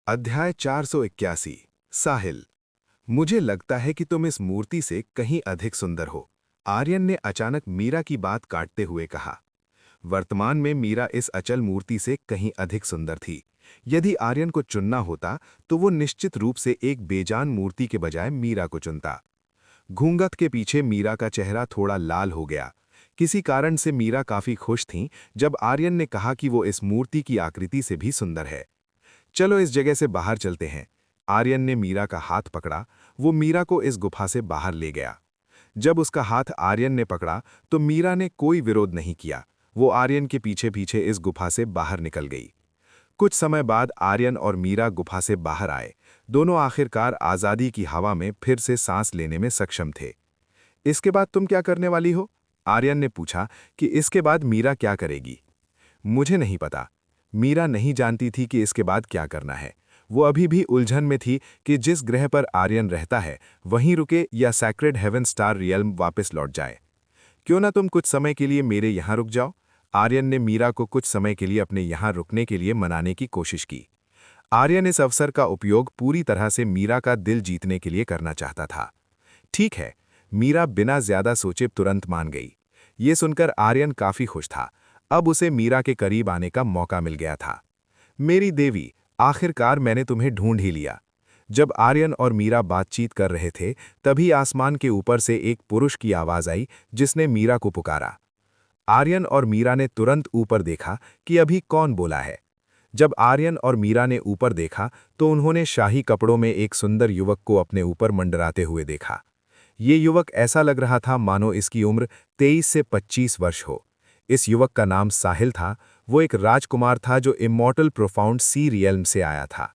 अध्याय 481 साहिल। मुझे लगता है कि तुम इस मूर्ति से कहीं अधिक सुंदर हो, आर्यन ने अचानक मीरा की बात काटते हुए कहा। वर्तमान में मीरा इस अचल मूर्ति से कहीं अधिक सुंदर थी। यदि आर्यन को चुनना होता तो वो निश्चित रूप से एक बेजान मूर्ति के बजाय मीरा को चुनता। घूंघट के पीछे मीरा का चेहरा थोड़ा लाल हो गया। किसी कारण से मीरा काफी खुश थीं जब आर्यन ने कहा कि वो इस मूर्ति की आकृति से भी सुंदर है। चलो इस जगह से बाहर चलते हैं। आर्यन ने मीरा का हाथ पकड़ा। वो मीरा को इस गुफा से बाहर ले गया। जब उसका हाथ आर्यन ने पकड़ा तो मीरा ने कोई विरोध नहीं किया। वो आर्यन के पीछे पीछे इस गुफा से बाहर निकल गई। कुछ समय बाद आर्यन और मीरा गुफा से बाहर आए। दोनों आखिरकार आज़ादी की हवा में फिर से सांस लेने में सक्षम थे। इसके बाद तुम क्या करने वाली हो? आर्यन ने पूछा कि इसके बाद मीरा क्या करेगी। मुझे नहीं पता। मीरा नहीं जानती थी कि इसके बाद क्या करना है। वो अभी भी उलझन में थी कि जिस ग्रह पर आर्यन रहता है वहीं रुके या सैक्रेड हेवन स्टार रियल्म वापस लौट जाए। क्यों ना तुम कुछ समय के लिए मेरे यहाँ रुक जाओ। आर्यन ने मीरा को कुछ समय के लिए अपने यहाँ रुकने के लिए मनाने की कोशिश की। आर्यन इस अवसर का उपयोग पूरी तरह से मीरा का दिल जीतने के लिए करना चाहता था। ठीक है, मीरा बिना ज्यादा सोचे तुरंत मान गई। ये सुनकर आर्यन काफी खुश था। अब उसे मीरा के करीब आने का मौका मिल गया था। मेरी देवी, आखिरकार मैंने तुम्हें ढूंढ ही लिया। जब आर्यन और मीरा बातचीत कर रहे थे तभी आसमान के ऊपर से एक पुरुष की आवाज आई जिसने मीरा को पुकारा। आर्यन और मीरा ने तुरंत ऊपर देखा कि अभी कौन बोला है। जब आर्यन और मीरा ने ऊपर देखा तो उन्होंने शाही कपड़ों में एक सुंदर युवक को अपने ऊपर मंडराते हुए देखा। ये युवक ऐसा लग रहा था मानो इसकी उम्र 23 से 25 वर्ष हो। इस युवक का नाम साहिल था। वो एक राजकुमार था जो इमॉर्टल प्रोफाउंड सी रियल्म से आया था।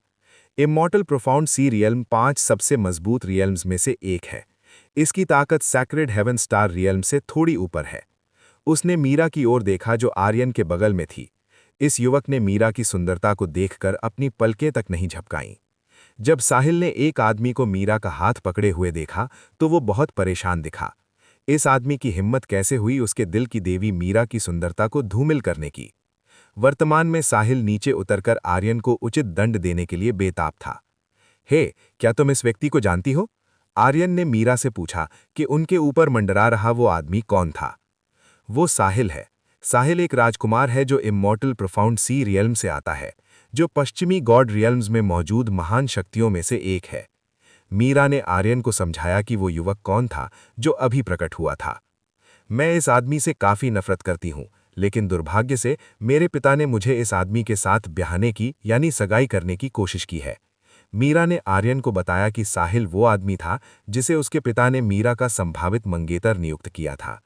इमॉर्टल प्रोफाउंड सी रियल्म 5 सबसे मजबूत रियल्म्स में से एक है। इसकी ताकत सैक्रेड हेवन स्टार रियल्म से थोड़ी ऊपर है। उसने मीरा की ओर देखा जो आर्यन के बगल में थी। इस युवक ने मीरा की सुंदरता को देखकर अपनी पलकें तक नहीं झपकाईं। जब साहिल ने एक आदमी को मीरा का हाथ पकड़े हुए देखा तो वो बहुत परेशान दिखा। इस आदमी की हिम्मत कैसे हुई उसके दिल की देवी मीरा की सुंदरता को धूमिल करने की। वर्तमान में साहिल नीचे उतरकर आर्यन को उचित दंड देने के लिए बेताब था। हे, क्या तुम इस व्यक्ति को जानती हो? आर्यन ने मीरा से पूछा कि उनके ऊपर मंडरा रहा वो आदमी कौन था। वो साहिल है। साहिल एक राजकुमार है जो इमॉर्टल प्रोफाउंड सी रियल्म से आता है, जो पश्चिमी गॉड रियल्म्स में मौजूद महान शक्तियों में से एक है। मीरा ने आर्यन को समझाया कि वो युवक कौन था जो अभी प्रकट हुआ था। मैं इस आदमी से काफी नफरत करती हूँ, लेकिन दुर्भाग्य से मेरे पिता ने मुझे इस आदमी के साथ ब्याहने की यानी सगाई करने की कोशिश की है। मीरा ने आर्यन को बताया कि साहिल वो आदमी था जिसे उसके पिता ने मीरा का संभावित मंगेतर नियुक्त किया था।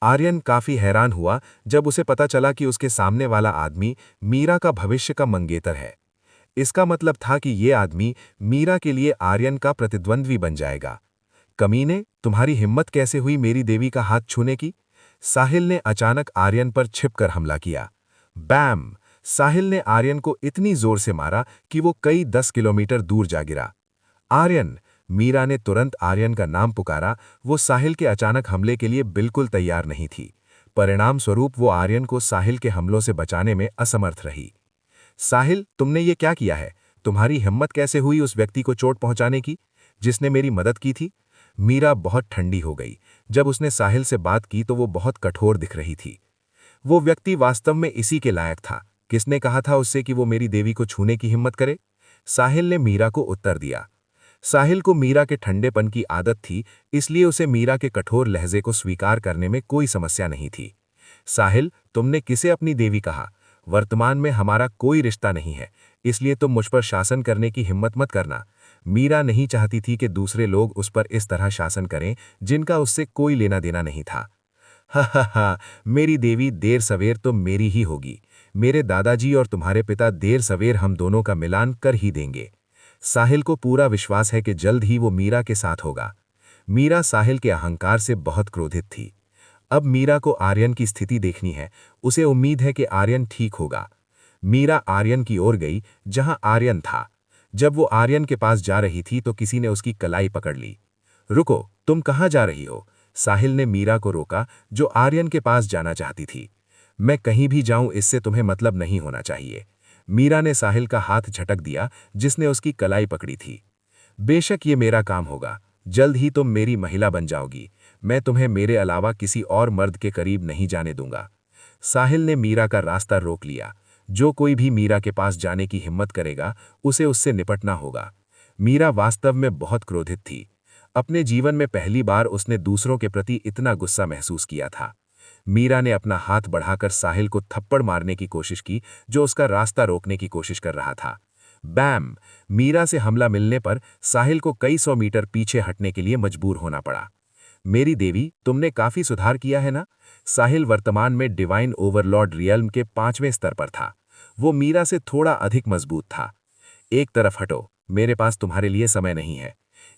आर्यन काफी हैरान हुआ जब उसे पता चला कि उसके सामने वाला आदमी मीरा का भविष्य का मंगेतर है। इसका मतलब था कि ये आदमी मीरा के लिए आर्यन का प्रतिद्वंद्वी बन जाएगा। कमीने, तुम्हारी हिम्मत कैसे हुई मेरी देवी का हाथ छूने की? साहिल ने अचानक आर्यन पर छिपकर हमला किया। बैम! साहिल ने आर्यन को इतनी जोर से मारा कि वो कई 10 किलोमीटर दूर जा गिरा। आर्यन! मीरा ने तुरंत आर्यन का नाम पुकारा। वो साहिल के अचानक हमले के लिए बिल्कुल तैयार नहीं थी। परिणाम स्वरूप वो आर्यन को साहिल के हमलों से बचाने में असमर्थ रही। साहिल, तुमने ये क्या किया है? तुम्हारी हिम्मत कैसे हुई उस व्यक्ति को चोट पहुंचाने की जिसने मेरी मदद की थी? मीरा बहुत ठंडी हो गई। जब उसने साहिल से बात की तो वो बहुत कठोर दिख रही थी। वो व्यक्ति वास्तव में इसी के लायक था। किसने कहा था उससे कि वो मेरी देवी को छूने की हिम्मत करे? साहिल ने मीरा को उत्तर दिया। साहिल को मीरा के ठंडेपन की आदत थी, इसलिए उसे मीरा के कठोर लहजे को स्वीकार करने में कोई समस्या नहीं थी। साहिल, तुमने किसे अपनी देवी कहा? वर्तमान में हमारा कोई रिश्ता नहीं है, इसलिए तुम मुझ पर शासन करने की हिम्मत मत करना। मीरा नहीं चाहती थी कि दूसरे लोग उस पर इस तरह शासन करें जिनका उससे कोई लेना देना नहीं था। हा हा हा, मेरी देवी, देर सवेर तो मेरी ही होगी। मेरे दादाजी और तुम्हारे पिता देर सवेर हम दोनों का मिलान कर ही देंगे। साहिल को पूरा विश्वास है कि जल्द ही वो मीरा के साथ होगा। मीरा साहिल के अहंकार से बहुत क्रोधित थी। अब मीरा को आर्यन की स्थिति देखनी है। उसे उम्मीद है कि आर्यन ठीक होगा। मीरा आर्यन की ओर गई जहां आर्यन था। जब वो आर्यन के पास जा रही थी तो किसी ने उसकी कलाई पकड़ ली। रुको, तुम कहाँ जा रही हो? साहिल ने मीरा को रोका, जो आर्यन के पास जाना चाहती थी। मैं कहीं भी जाऊं इससे तुम्हें मतलब नहीं होना चाहिए। मीरा ने साहिल का हाथ झटक दिया जिसने उसकी कलाई पकड़ी थी। बेशक ये मेरा काम होगा, जल्द ही तुम मेरी महिला बन जाओगी, मैं तुम्हें मेरे अलावा किसी और मर्द के करीब नहीं जाने दूंगा। साहिल ने मीरा का रास्ता रोक लिया। जो कोई भी मीरा के पास जाने की हिम्मत करेगा उसे उससे निपटना होगा। मीरा वास्तव में बहुत क्रोधित थी। अपने जीवन में पहली बार उसने दूसरों के प्रति इतना गुस्सा महसूस किया था। मीरा ने अपना हाथ बढ़ाकर साहिल को थप्पड़ मारने की कोशिश की जो उसका रास्ता रोकने की कोशिश कर रहा था। बैम! मीरा से हमला मिलने पर साहिल को कई सौ मीटर पीछे हटने के लिए मजबूर होना पड़ा। मेरी देवी, तुमने काफी सुधार किया है ना? साहिल वर्तमान में डिवाइन ओवरलॉर्ड रियल्म के 5वें स्तर पर था। वो मीरा से थोड़ा अधिक मजबूत था। एक तरफ हटो, मेरे पास तुम्हारे लिए समय नहीं है।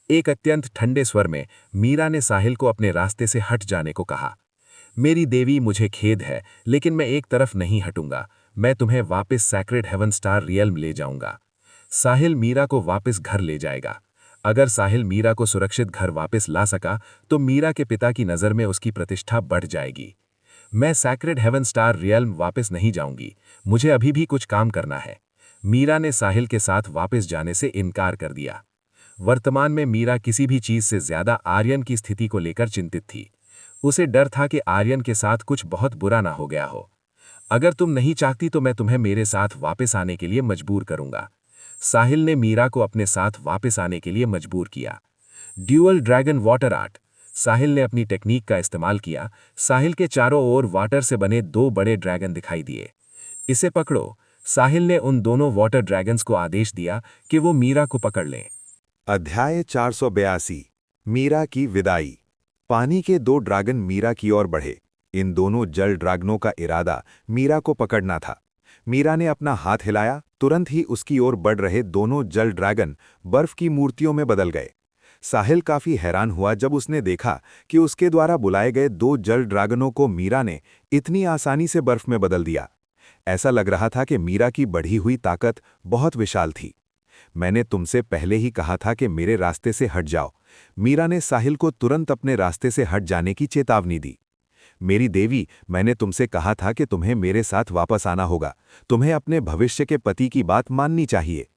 एक अत्यंत ठंडे स्वर में मीरा ने साहिल को अपने रास्ते से हट जाने को कहा। मेरी देवी, मुझे खेद है, लेकिन मैं एक तरफ नहीं हटूंगा। मैं तुम्हें वापस सैक्रेड हेवन स्टार रियल्म ले जाऊंगा। साहिल मीरा को वापस घर ले जाएगा। अगर साहिल मीरा को सुरक्षित घर वापस ला सका तो मीरा के पिता की नज़र में उसकी प्रतिष्ठा बढ़ जाएगी। मैं सैक्रेड हेवन स्टार रियल्म वापस नहीं जाऊंगी, मुझे अभी भी कुछ काम करना है। मीरा ने साहिल के साथ वापस जाने से इनकार कर दिया। वर्तमान में मीरा किसी भी चीज से ज्यादा आर्यन की स्थिति को लेकर चिंतित थी। उसे डर था कि आर्यन के साथ कुछ बहुत बुरा ना हो गया हो। अगर तुम नहीं चाहती तो मैं तुम्हें मेरे साथ वापस आने के लिए मजबूर करूंगा। साहिल ने मीरा को अपने साथ वापस आने के लिए मजबूर किया। Dual dragon water art. साहिल ने अपनी टेक्निक का इस्तेमाल किया। साहिल के चारों ओर वाटर से बने 2 बड़े ड्रैगन दिखाई दिए। इसे पकड़ो। साहिल ने उन दोनों वाटर ड्रैगन्स को आदेश दिया कि वो मीरा को पकड़ लें। अध्याय 482 मीरा की विदाई। पानी के 2 ड्रैगन मीरा की ओर बढ़े। इन दोनों जल ड्रैगनों का इरादा मीरा को पकड़ना था। मीरा ने अपना हाथ हिलाया, तुरंत ही उसकी ओर बढ़ रहे दोनों जल ड्रैगन बर्फ की मूर्तियों में बदल गए। साहिल काफी हैरान हुआ जब उसने देखा कि उसके द्वारा बुलाए गए 2 जल ड्रैगनों को मीरा ने इतनी आसानी से बर्फ में बदल दिया। ऐसा लग रहा था कि मीरा की बढ़ी हुई ताकत बहुत विशाल थी। मैंने तुमसे पहले ही कहा था कि मेरे रास्ते से हट जाओ। मीरा ने साहिल को तुरंत अपने रास्ते से हट जाने की चेतावनी दी। मेरी देवी, मैंने तुमसे कहा था कि तुम्हें मेरे साथ वापस आना होगा। तुम्हें अपने भविष्य के पति की बात माननी चाहिए।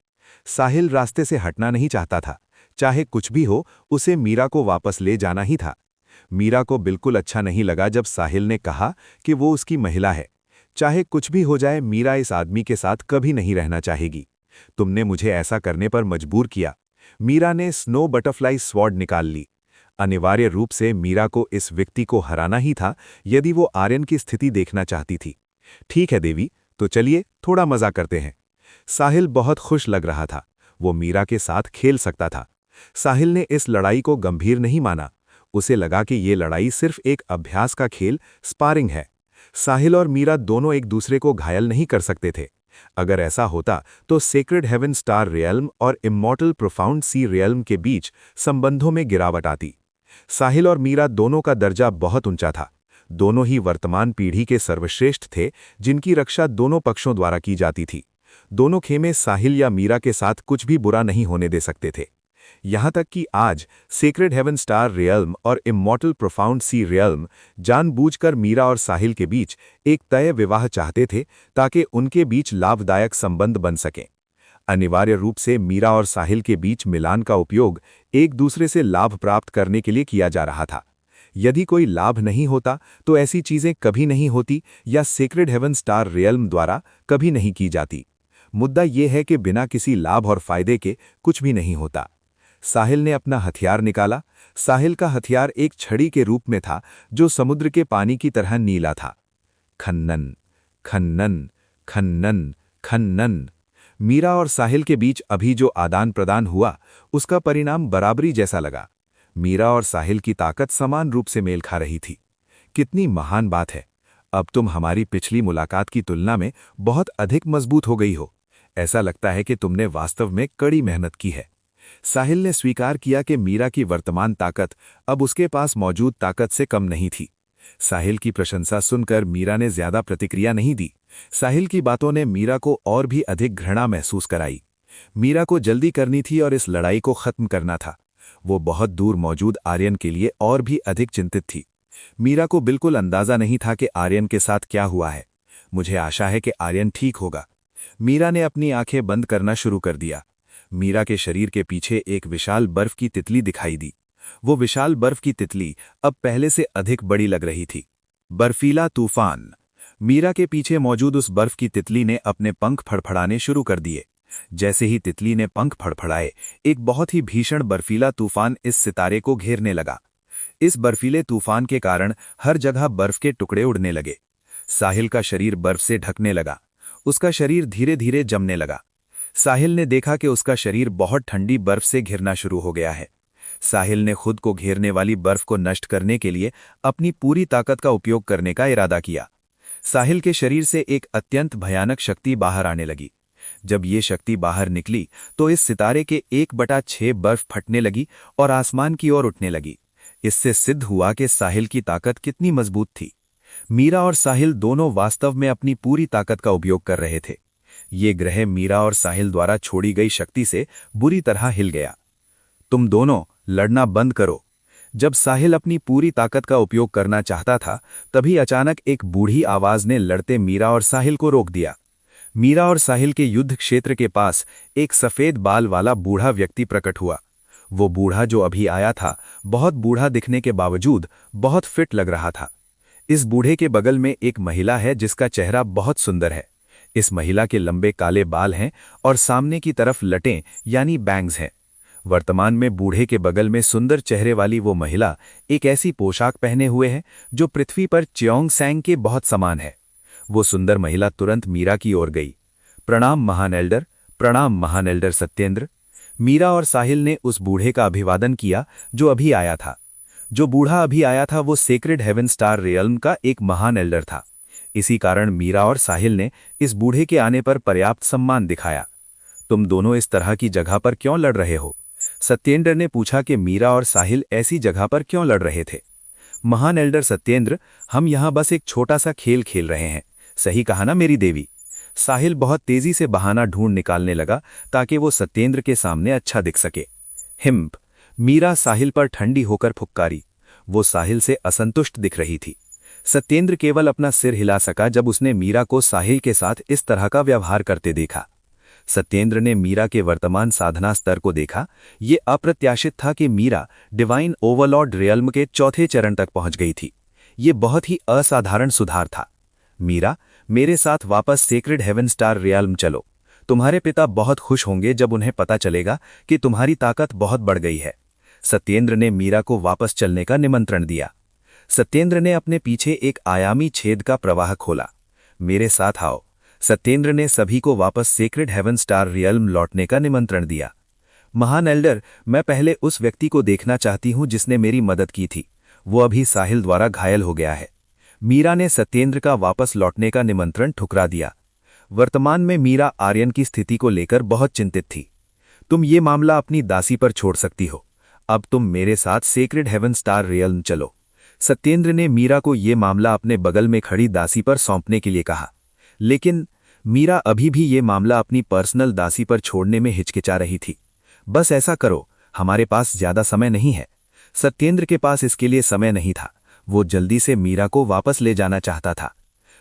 साहिल रास्ते से हटना नहीं चाहता था। चाहे कुछ भी हो, उसे मीरा को वापस ले जाना ही था। मीरा को बिल्कुल अच्छा नहीं लगा जब साहिल ने कहा कि वो उसकी महिला है। चाहे कुछ भी हो जाए, मीरा इस आदमी के साथ कभी नहीं रहना चाहेगी। तुमने मुझे ऐसा करने पर मजबूर किया। मीरा ने स्नो बटरफ्लाई स्वॉर्ड निकाल ली। अनिवार्य रूप से मीरा को इस व्यक्ति को हराना ही था यदि वो आर्यन की स्थिति देखना चाहती थी। ठीक है देवी, तो चलिए थोड़ा मजा करते हैं। साहिल बहुत खुश लग रहा था। वो मीरा के साथ खेल सकता था। साहिल ने इस लड़ाई को गंभीर नहीं माना। उसे लगा कि ये लड़ाई सिर्फ एक अभ्यास का खेल, स्पारिंग है। साहिल और मीरा दोनों एक दूसरे को घायल नहीं कर सकते थे। अगर ऐसा होता तो सेक्रेड हेवन स्टार रियल्म और इमॉर्टल प्रोफाउंड सी रियल्म के बीच संबंधों में गिरावट आती। साहिल और मीरा दोनों का दर्जा बहुत ऊंचा था। दोनों ही वर्तमान पीढ़ी के सर्वश्रेष्ठ थे जिनकी रक्षा दोनों पक्षों द्वारा की जाती थी। दोनों खेमे साहिल या मीरा के साथ कुछ भी बुरा नहीं होने दे सकते थे। यहां तक कि आज सेक्रेड हेवन स्टार रियल्म और इमॉर्टल प्रोफाउंड सी रियल्म जानबूझकर मीरा और साहिल के बीच एक तय विवाह चाहते थे ताकि उनके बीच लाभदायक संबंध बन सकें। अनिवार्य रूप से मीरा और साहिल के बीच मिलान का उपयोग एक दूसरे से लाभ प्राप्त करने के लिए किया जा रहा था। यदि कोई लाभ नहीं होता तो ऐसी चीजें कभी नहीं होती या सेक्रेड हेवन स्टार रियल्म द्वारा कभी नहीं की जाती। मुद्दा यह है कि बिना किसी लाभ और फायदे के कुछ भी नहीं होता। साहिल ने अपना हथियार निकाला। साहिल का हथियार एक छड़ी के रूप में था जो समुद्र के पानी की तरह नीला था। खन्नन, खन्नन, खन्नन, खन्नन। मीरा और साहिल के बीच अभी जो आदान प्रदान हुआ उसका परिणाम बराबरी जैसा लगा। मीरा और साहिल की ताकत समान रूप से मेल खा रही थी। कितनी महान बात है! अब तुम हमारी पिछली मुलाकात की तुलना में बहुत अधिक मजबूत हो गई हो। ऐसा लगता है कि तुमने वास्तव में कड़ी मेहनत की है। साहिल ने स्वीकार किया कि मीरा की वर्तमान ताकत अब उसके पास मौजूद ताकत से कम नहीं थी। साहिल की प्रशंसा सुनकर मीरा ने ज्यादा प्रतिक्रिया नहीं दी। साहिल की बातों ने मीरा को और भी अधिक घृणा महसूस कराई। मीरा को जल्दी करनी थी और इस लड़ाई को खत्म करना था। वो बहुत दूर मौजूद आर्यन के लिए और भी अधिक चिंतित थी। मीरा को बिल्कुल अंदाजा नहीं था कि आर्यन के साथ क्या हुआ है। मुझे आशा है कि आर्यन ठीक होगा। मीरा ने अपनी आंखें बंद करना शुरू कर दिया। मीरा के शरीर के पीछे एक विशाल बर्फ की तितली दिखाई दी। वो विशाल बर्फ की तितली अब पहले से अधिक बड़ी लग रही थी। बर्फीला तूफान। मीरा के पीछे मौजूद उस बर्फ की तितली ने अपने पंख फड़फड़ाने शुरू कर दिए। जैसे ही तितली ने पंख फड़फड़ाए, एक बहुत ही भीषण बर्फीला तूफान इस सितारे को घेरने लगा। इस बर्फीले तूफान के कारण हर जगह बर्फ के टुकड़े उड़ने लगे। साहिल का शरीर बर्फ से ढकने लगा। उसका शरीर धीरे धीरे जमने लगा। साहिल ने देखा कि उसका शरीर बहुत ठंडी बर्फ से घिरना शुरू हो गया है। साहिल ने खुद को घेरने वाली बर्फ को नष्ट करने के लिए अपनी पूरी ताकत का उपयोग करने का इरादा किया। साहिल के शरीर से एक अत्यंत भयानक शक्ति बाहर आने लगी। जब ये शक्ति बाहर निकली तो इस सितारे के 1/6 बर्फ फटने लगी और आसमान की ओर उठने लगी। इससे सिद्ध हुआ कि साहिल की ताकत कितनी मजबूत थी। मीरा और साहिल दोनों वास्तव में अपनी पूरी ताकत का उपयोग कर रहे थे। ये ग्रह मीरा और साहिल द्वारा छोड़ी गई शक्ति से बुरी तरह हिल गया। तुम दोनों लड़ना बंद करो। जब साहिल अपनी पूरी ताकत का उपयोग करना चाहता था, तभी अचानक एक बूढ़ी आवाज ने लड़ते मीरा और साहिल को रोक दिया। मीरा और साहिल के युद्ध क्षेत्र के पास एक सफेद बाल वाला बूढ़ा व्यक्ति प्रकट हुआ। वो बूढ़ा जो अभी आया था, बहुत बूढ़ा दिखने के बावजूद बहुत फिट लग रहा था। इस बूढ़े के बगल में एक महिला है जिसका चेहरा बहुत सुंदर है। इस महिला के लंबे काले बाल हैं और सामने की तरफ लटें यानी बैंग्स हैं। वर्तमान में बूढ़े के बगल में सुंदर चेहरे वाली वो महिला एक ऐसी पोशाक पहने हुए है जो पृथ्वी पर च्योंग सैंग के बहुत समान है। वो सुंदर महिला तुरंत मीरा की ओर गई। प्रणाम महान एल्डर, प्रणाम महान एल्डर सत्येंद्र। मीरा और साहिल ने उस बूढ़े का अभिवादन किया जो अभी आया था। जो बूढ़ा अभी आया था वो सेक्रेड हेवन स्टार रियल्म का एक महान एल्डर था। इसी कारण मीरा और साहिल ने इस बूढ़े के आने पर पर्याप्त सम्मान दिखाया। तुम दोनों इस तरह की जगह पर क्यों लड़ रहे हो? सत्येंद्र ने पूछा कि मीरा और साहिल ऐसी जगह पर क्यों लड़ रहे थे। महान एल्डर सत्येंद्र, हम यहां बस एक छोटा सा खेल खेल रहे हैं। सही कहा ना मेरी देवी? साहिल बहुत तेजी से बहाना ढूंढ निकालने लगा ताकि वो सत्येंद्र के सामने अच्छा दिख सके। हिम्प। मीरा साहिल पर ठंडी होकर फुफकारी। वो साहिल से असंतुष्ट दिख रही थी। सत्येंद्र केवल अपना सिर हिला सका जब उसने मीरा को साहिल के साथ इस तरह का व्यवहार करते देखा। सत्येंद्र ने मीरा के वर्तमान साधना स्तर को देखा। ये अप्रत्याशित था कि मीरा डिवाइन ओवरलॉर्ड रियल्म के चौथे चरण तक पहुंच गई थी। ये बहुत ही असाधारण सुधार था। मीरा, मेरे साथ वापस सेक्रेड हेवन स्टार रियल्म चलो। तुम्हारे पिता बहुत खुश होंगे जब उन्हें पता चलेगा कि तुम्हारी ताकत बहुत बढ़ गई है। सत्येंद्र ने मीरा को वापस चलने का निमंत्रण दिया। सत्येंद्र ने अपने पीछे एक आयामी छेद का प्रवाह खोला। मेरे साथ आओ। सत्येंद्र ने सभी को वापस सेक्रेड हेवन स्टार रियल्म लौटने का निमंत्रण दिया। महान एल्डर, मैं पहले उस व्यक्ति को देखना चाहती हूं जिसने मेरी मदद की थी। वो अभी साहिल द्वारा घायल हो गया है। मीरा ने सत्येंद्र का वापस लौटने का निमंत्रण ठुकरा दिया। वर्तमान में मीरा आर्यन की स्थिति को लेकर बहुत चिंतित थी। तुम ये मामला अपनी दासी पर छोड़ सकती हो। अब तुम मेरे साथ सेक्रेड हेवन स्टार रियल्म चलो। सत्येंद्र ने मीरा को ये मामला अपने बगल में खड़ी दासी पर सौंपने के लिए कहा। लेकिन मीरा अभी भी ये मामला अपनी पर्सनल दासी पर छोड़ने में हिचकिचा रही थी। बस ऐसा करो, हमारे पास ज्यादा समय नहीं है। सत्येंद्र के पास इसके लिए समय नहीं था। वो जल्दी से मीरा को वापस ले जाना चाहता था।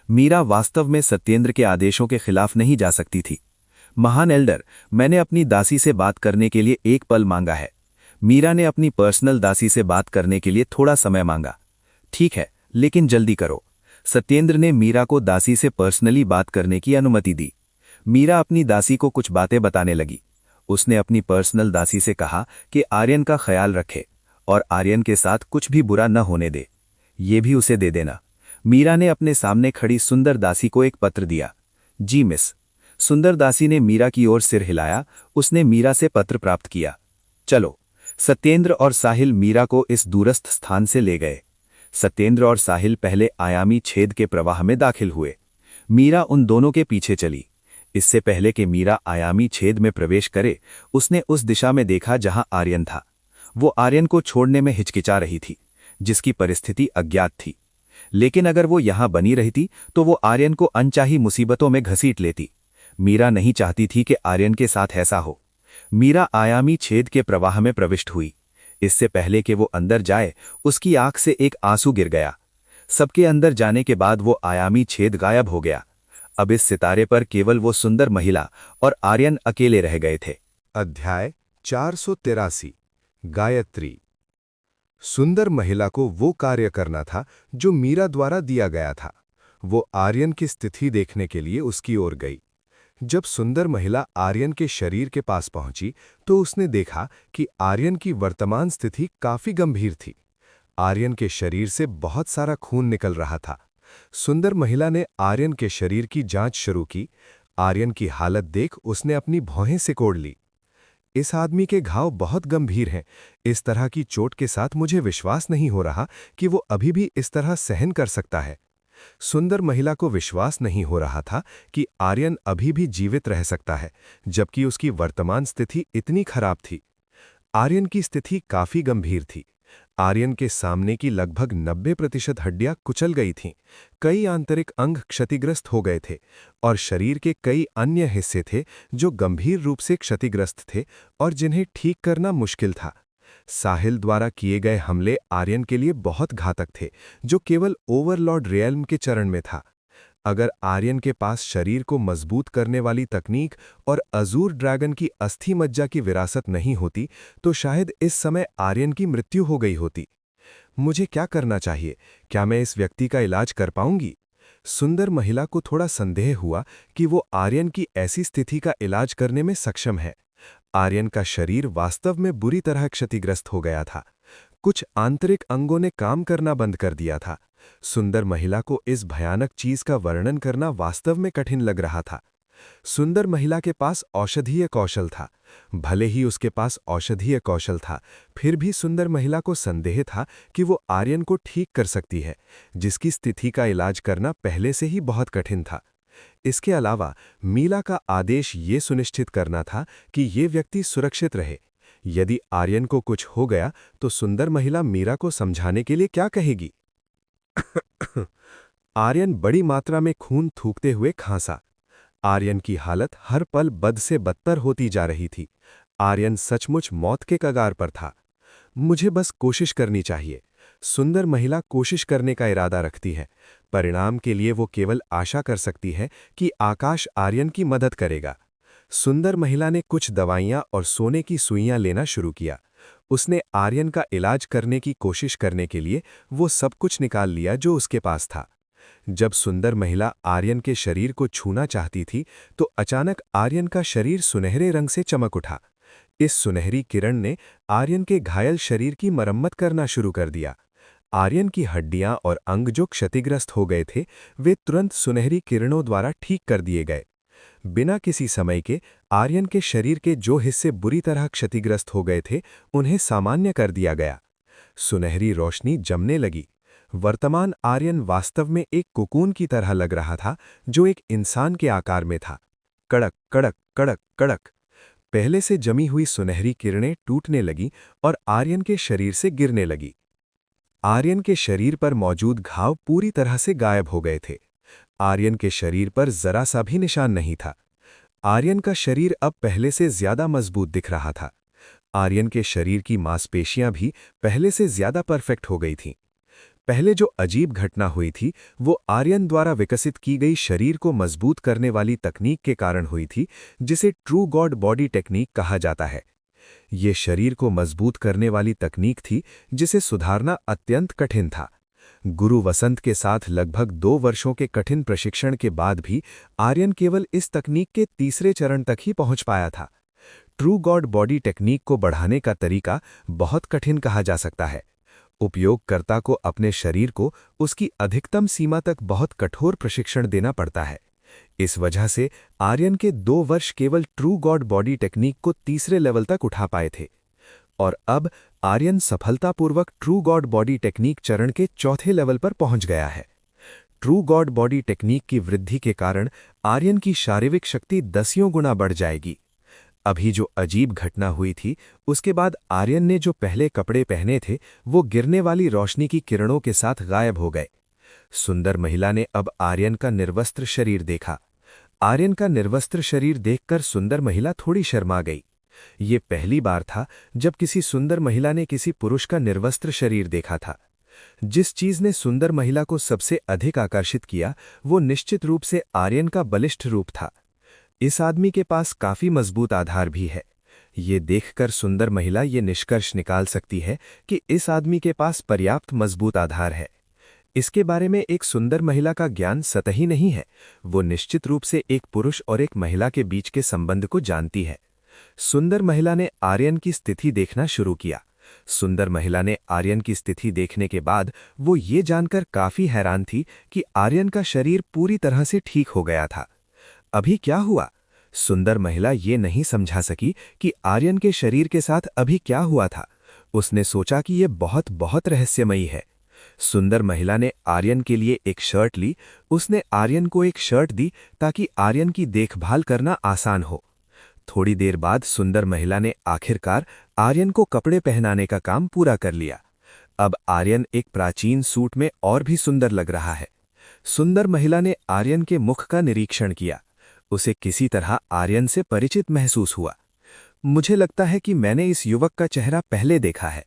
मीरा वास्तव में सत्येंद्र के आदेशों के खिलाफ नहीं जा सकती थी। महान एल्डर, मैंने अपनी दासी से बात करने के लिए एक पल मांगा है। मीरा ने अपनी पर्सनल दासी से बात करने के लिए थोड़ा समय मांगा। ठीक है, लेकिन जल्दी करो। सत्येंद्र ने मीरा को दासी से पर्सनली बात करने की अनुमति दी। मीरा अपनी दासी को कुछ बातें बताने लगी। उसने अपनी पर्सनल दासी से कहा कि आर्यन का ख्याल रखे और आर्यन के साथ कुछ भी बुरा न होने दे। ये भी उसे दे देना। मीरा ने अपने सामने खड़ी सुंदर दासी को एक पत्र दिया। जी मिस। सुंदर दासी ने मीरा की ओर सिर हिलाया। उसने मीरा से पत्र प्राप्त किया। चलो। सत्येंद्र और साहिल मीरा को इस दूरस्थ स्थान से ले गए। सत्येंद्र और साहिल पहले आयामी छेद के प्रवाह में दाखिल हुए। मीरा उन दोनों के पीछे चली। इससे पहले कि मीरा आयामी छेद में प्रवेश करे, उसने उस दिशा में देखा जहां आर्यन था। वो आर्यन को छोड़ने में हिचकिचा रही थी, जिसकी परिस्थिति अज्ञात थी। लेकिन अगर वो यहां बनी रहती तो वो आर्यन को अनचाही मुसीबतों में घसीट लेती। मीरा नहीं चाहती थी कि आर्यन के साथ ऐसा हो। मीरा आयामी छेद के प्रवाह में प्रविष्ट हुई। इससे पहले कि वो अंदर जाए, उसकी आंख से एक आंसू गिर गया। सबके अंदर जाने के बाद वो आयामी छेद गायब हो गया। अब इस सितारे पर केवल वो सुंदर महिला और आर्यन अकेले रह गए थे। अध्याय 483 गायत्री। सुंदर महिला को वो कार्य करना था जो मीरा द्वारा दिया गया था। वो आर्यन की स्थिति देखने के लिए उसकी ओर गई। जब सुंदर महिला आर्यन के शरीर के पास पहुंची तो उसने देखा कि आर्यन की वर्तमान स्थिति काफी गंभीर थी। आर्यन के शरीर से बहुत सारा खून निकल रहा था। सुंदर महिला ने आर्यन के शरीर की जांच शुरू की। आर्यन की हालत देख उसने अपनी भौहें सिकोड़ ली। इस आदमी के घाव बहुत गंभीर हैं। इस तरह की चोट के साथ मुझे विश्वास नहीं हो रहा कि वो अभी भी इस तरह सहन कर सकता है। सुंदर महिला को विश्वास नहीं हो रहा था कि आर्यन अभी भी जीवित रह सकता है, जबकि उसकी वर्तमान स्थिति इतनी खराब थी। आर्यन की स्थिति काफी गंभीर थी। आर्यन के सामने की लगभग 90% हड्डियां कुचल गई थीं, कई आंतरिक अंग क्षतिग्रस्त हो गए थे और शरीर के कई अन्य हिस्से थे जो गंभीर रूप से क्षतिग्रस्त थे और जिन्हें ठीक करना मुश्किल था। साहिल द्वारा किए गए हमले आर्यन के लिए बहुत घातक थे, जो केवल ओवरलॉर्ड रियल्म के चरण में था। अगर आर्यन के पास शरीर को मजबूत करने वाली तकनीक और अजूर ड्रैगन की अस्थि मज्जा की विरासत नहीं होती तो शायद इस समय आर्यन की मृत्यु हो गई होती। मुझे क्या करना चाहिए? क्या मैं इस व्यक्ति का इलाज कर पाऊंगी? सुंदर महिला को थोड़ा संदेह हुआ कि वो आर्यन की ऐसी स्थिति का इलाज करने में सक्षम है। आर्यन का शरीर वास्तव में बुरी तरह क्षतिग्रस्त हो गया था। कुछ आंतरिक अंगों ने काम करना बंद कर दिया था। सुंदर महिला को इस भयानक चीज का वर्णन करना वास्तव में कठिन लग रहा था। सुंदर महिला के पास औषधीय कौशल था। भले ही उसके पास औषधीय कौशल था, फिर भी सुंदर महिला को संदेह था कि वो आर्यन को ठीक कर सकती है, जिसकी स्थिति का इलाज करना पहले से ही बहुत कठिन था। इसके अलावा मीला का आदेश ये सुनिश्चित करना था कि ये व्यक्ति सुरक्षित रहे। यदि आर्यन को कुछ हो गया तो सुंदर महिला मीरा को समझाने के लिए क्या कहेगी? आर्यन बड़ी मात्रा में खून थूकते हुए खांसा। आर्यन की हालत हर पल बद से बदतर होती जा रही थी। आर्यन सचमुच मौत के कगार पर था। मुझे बस कोशिश करनी चाहिए। सुंदर महिला कोशिश करने का इरादा रखती है। परिणाम के लिए वो केवल आशा कर सकती है कि आकाश आर्यन की मदद करेगा। सुंदर महिला ने कुछ दवाइयां और सोने की सुइयां लेना शुरू किया। उसने आर्यन का इलाज करने की कोशिश करने के लिए वो सब कुछ निकाल लिया जो उसके पास था। जब सुंदर महिला आर्यन के शरीर को छूना चाहती थी तो अचानक आर्यन का शरीर सुनहरे रंग से चमक उठा। इस सुनहरी किरण ने आर्यन के घायल शरीर की मरम्मत करना शुरू कर दिया। आर्यन की हड्डियां और अंग जो क्षतिग्रस्त हो गए थे, वे तुरंत सुनहरी किरणों द्वारा ठीक कर दिए गए। बिना किसी समय के आर्यन के शरीर के जो हिस्से बुरी तरह क्षतिग्रस्त हो गए थे, उन्हें सामान्य कर दिया गया। सुनहरी रोशनी जमने लगी। वर्तमान आर्यन वास्तव में एक कोकून की तरह लग रहा था, जो एक इंसान के आकार में था। कड़क कड़क कड़क कड़क। पहले से जमी हुई सुनहरी किरणें टूटने लगीं और आर्यन के शरीर से गिरने लगी। आर्यन के शरीर पर मौजूद घाव पूरी तरह से गायब हो गए थे। आर्यन के शरीर पर जरा सा भी निशान नहीं था। आर्यन का शरीर अब पहले से ज्यादा मजबूत दिख रहा था। आर्यन के शरीर की मांसपेशियां भी पहले से ज्यादा परफेक्ट हो गई थीं। पहले जो अजीब घटना हुई थी वो आर्यन द्वारा विकसित की गई शरीर को मजबूत करने वाली तकनीक के कारण हुई थी, जिसे ट्रू गॉड बॉडी टेक्निक कहा जाता है। ये शरीर को मजबूत करने वाली तकनीक थी जिसे सुधारना अत्यंत कठिन था। गुरु वसंत के साथ लगभग 2 वर्षों के कठिन प्रशिक्षण के बाद भी आर्यन केवल इस तकनीक के तीसरे चरण तक ही पहुंच पाया था। ट्रू गॉड बॉडी टेक्निक को बढ़ाने का तरीका बहुत कठिन कहा जा सकता है। उपयोगकर्ता को अपने शरीर को उसकी अधिकतम सीमा तक बहुत कठोर प्रशिक्षण देना पड़ता है। इस वजह से आर्यन के 2 वर्ष केवल ट्रू गॉड बॉडी टेक्निक को तीसरे लेवल तक उठा पाए थे, और अब आर्यन सफलतापूर्वक ट्रू गॉड बॉडी टेक्निक चरण के चौथे लेवल पर पहुंच गया है। ट्रू गॉड बॉडी टेक्निक की वृद्धि के कारण आर्यन की शारीरिक शक्ति 10 गुना बढ़ जाएगी। अभी जो अजीब घटना हुई थी, उसके बाद आर्यन ने जो पहले कपड़े पहने थे वो गिरने वाली रोशनी की किरणों के साथ गायब हो गए। सुंदर महिला ने अब आर्यन का निर्वस्त्र शरीर देखा। आर्यन का निर्वस्त्र शरीर देखकर सुंदर महिला थोड़ी शर्मा गई। ये पहली बार था जब किसी सुंदर महिला ने किसी पुरुष का निर्वस्त्र शरीर देखा था। जिस चीज ने सुंदर महिला को सबसे अधिक आकर्षित किया वो निश्चित रूप से आर्यन का बलिष्ठ रूप था। इस आदमी के पास काफी मजबूत आधार भी है। ये देखकर सुंदर महिला ये निष्कर्ष निकाल सकती है कि इस आदमी के पास पर्याप्त मजबूत आधार है। इसके बारे में एक सुंदर महिला का ज्ञान सतही नहीं है, वो निश्चित रूप से एक पुरुष और एक महिला के बीच के संबंध को जानती है। सुंदर महिला ने आर्यन की स्थिति देखना शुरू किया। सुंदर महिला ने आर्यन की स्थिति देखने के बाद वो ये जानकर काफी हैरान थी कि आर्यन का शरीर पूरी तरह से ठीक हो गया था। अभी क्या हुआ? सुंदर महिला ये नहीं समझा सकी कि आर्यन के शरीर के साथ अभी क्या हुआ था। उसने सोचा कि यह बहुत बहुत रहस्यमयी है। सुंदर महिला ने आर्यन के लिए एक शर्ट ली। उसने आर्यन को एक शर्ट दी ताकि आर्यन की देखभाल करना आसान हो। थोड़ी देर बाद सुंदर महिला ने आखिरकार आर्यन को कपड़े पहनाने का काम पूरा कर लिया। अब आर्यन एक प्राचीन सूट में और भी सुंदर लग रहा है। सुंदर महिला ने आर्यन के मुख का निरीक्षण किया। उसे किसी तरह आर्यन से परिचित महसूस हुआ। मुझे लगता है कि मैंने इस युवक का चेहरा पहले देखा है।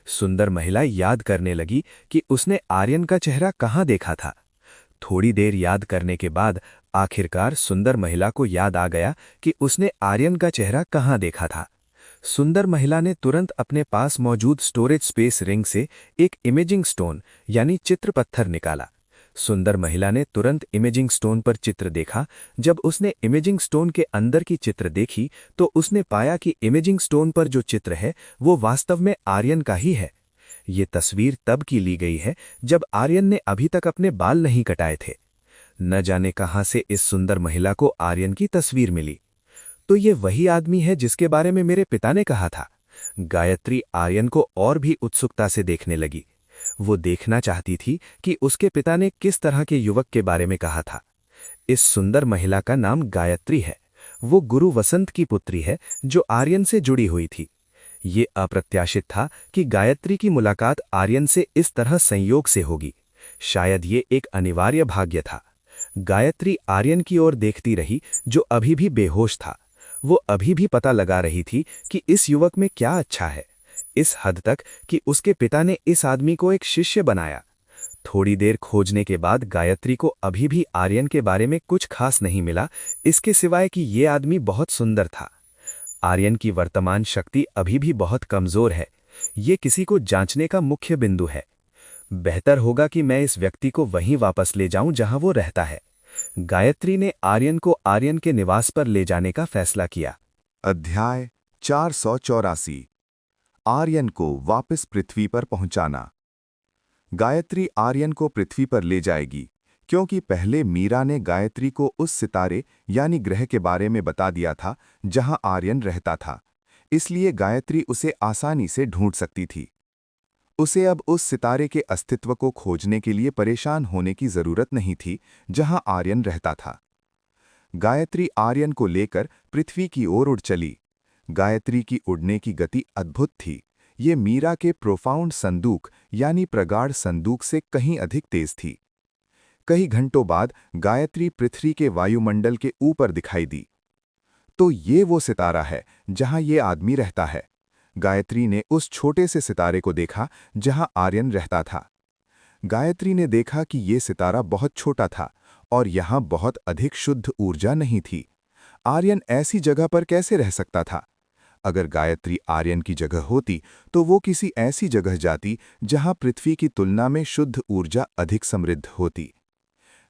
सुंदर महिला याद करने लगी कि उसने आर्यन का चेहरा कहाँ देखा था। थोड़ी देर याद करने के बाद आखिरकार सुंदर महिला को याद आ गया कि उसने आर्यन का चेहरा कहाँ देखा था। सुंदर महिला ने तुरंत अपने पास मौजूद स्टोरेज स्पेस रिंग से एक इमेजिंग स्टोन यानी चित्र पत्थर निकाला। सुंदर महिला ने तुरंत इमेजिंग स्टोन पर चित्र देखा। जब उसने इमेजिंग स्टोन के अंदर की चित्र देखी तो उसने पाया कि इमेजिंग स्टोन पर जो चित्र है वो वास्तव में आर्यन का ही है। ये तस्वीर तब की ली गई है जब आर्यन ने अभी तक अपने बाल नहीं कटाए थे। न जाने कहां से इस सुंदर महिला को आर्यन की तस्वीर मिली। तो ये वही आदमी है जिसके बारे में मेरे पिता ने कहा था। गायत्री आर्यन को और भी उत्सुकता से देखने लगी। वो देखना चाहती थी कि उसके पिता ने किस तरह के युवक के बारे में कहा था। इस सुंदर महिला का नाम गायत्री है। वो गुरु वसंत की पुत्री है जो आर्यन से जुड़ी हुई थी। ये अप्रत्याशित था कि गायत्री की मुलाकात आर्यन से इस तरह संयोग से होगी। शायद ये एक अनिवार्य भाग्य था। गायत्री आर्यन की ओर देखती रही जो अभी भी बेहोश था। वो अभी भी पता लगा रही थी कि इस युवक में क्या अच्छा है, इस हद तक कि उसके पिता ने इस आदमी को एक शिष्य बनाया। थोड़ी देर खोजने के बाद गायत्री को अभी भी आर्यन के बारे में कुछ खास नहीं मिला, इसके सिवाय कि ये आदमी बहुत सुंदर था। आर्यन की वर्तमान शक्ति अभी भी बहुत कमजोर है। ये किसी को जांचने का मुख्य बिंदु है। बेहतर होगा कि मैं इस व्यक्ति को वहीं वापस ले जाऊं जहां वो रहता है। गायत्री ने आर्यन को आर्यन के निवास पर ले जाने का फैसला किया। अध्याय 484 आर्यन को वापस पृथ्वी पर पहुंचाना। गायत्री आर्यन को पृथ्वी पर ले जाएगी क्योंकि पहले मीरा ने गायत्री को उस सितारे यानी ग्रह के बारे में बता दिया था जहां आर्यन रहता था। इसलिए गायत्री उसे आसानी से ढूंढ सकती थी। उसे अब उस सितारे के अस्तित्व को खोजने के लिए परेशान होने की जरूरत नहीं थी जहां आर्यन रहता था। गायत्री आर्यन को लेकर पृथ्वी की ओर उड़ चली। गायत्री की उड़ने की गति अद्भुत थी। ये मीरा के प्रोफाउंड संदूक यानी प्रगाढ़ संदूक से कहीं अधिक तेज थी। कई घंटों बाद गायत्री पृथ्वी के वायुमंडल के ऊपर दिखाई दी। तो ये वो सितारा है जहां ये आदमी रहता है। गायत्री ने उस छोटे से सितारे को देखा जहां आर्यन रहता था। गायत्री ने देखा कि ये सितारा बहुत छोटा था और यहां बहुत अधिक शुद्ध ऊर्जा नहीं थी। आर्यन ऐसी जगह पर कैसे रह सकता था? अगर गायत्री आर्यन की जगह होती तो वो किसी ऐसी जगह जाती जहां पृथ्वी की तुलना में शुद्ध ऊर्जा अधिक समृद्ध होती।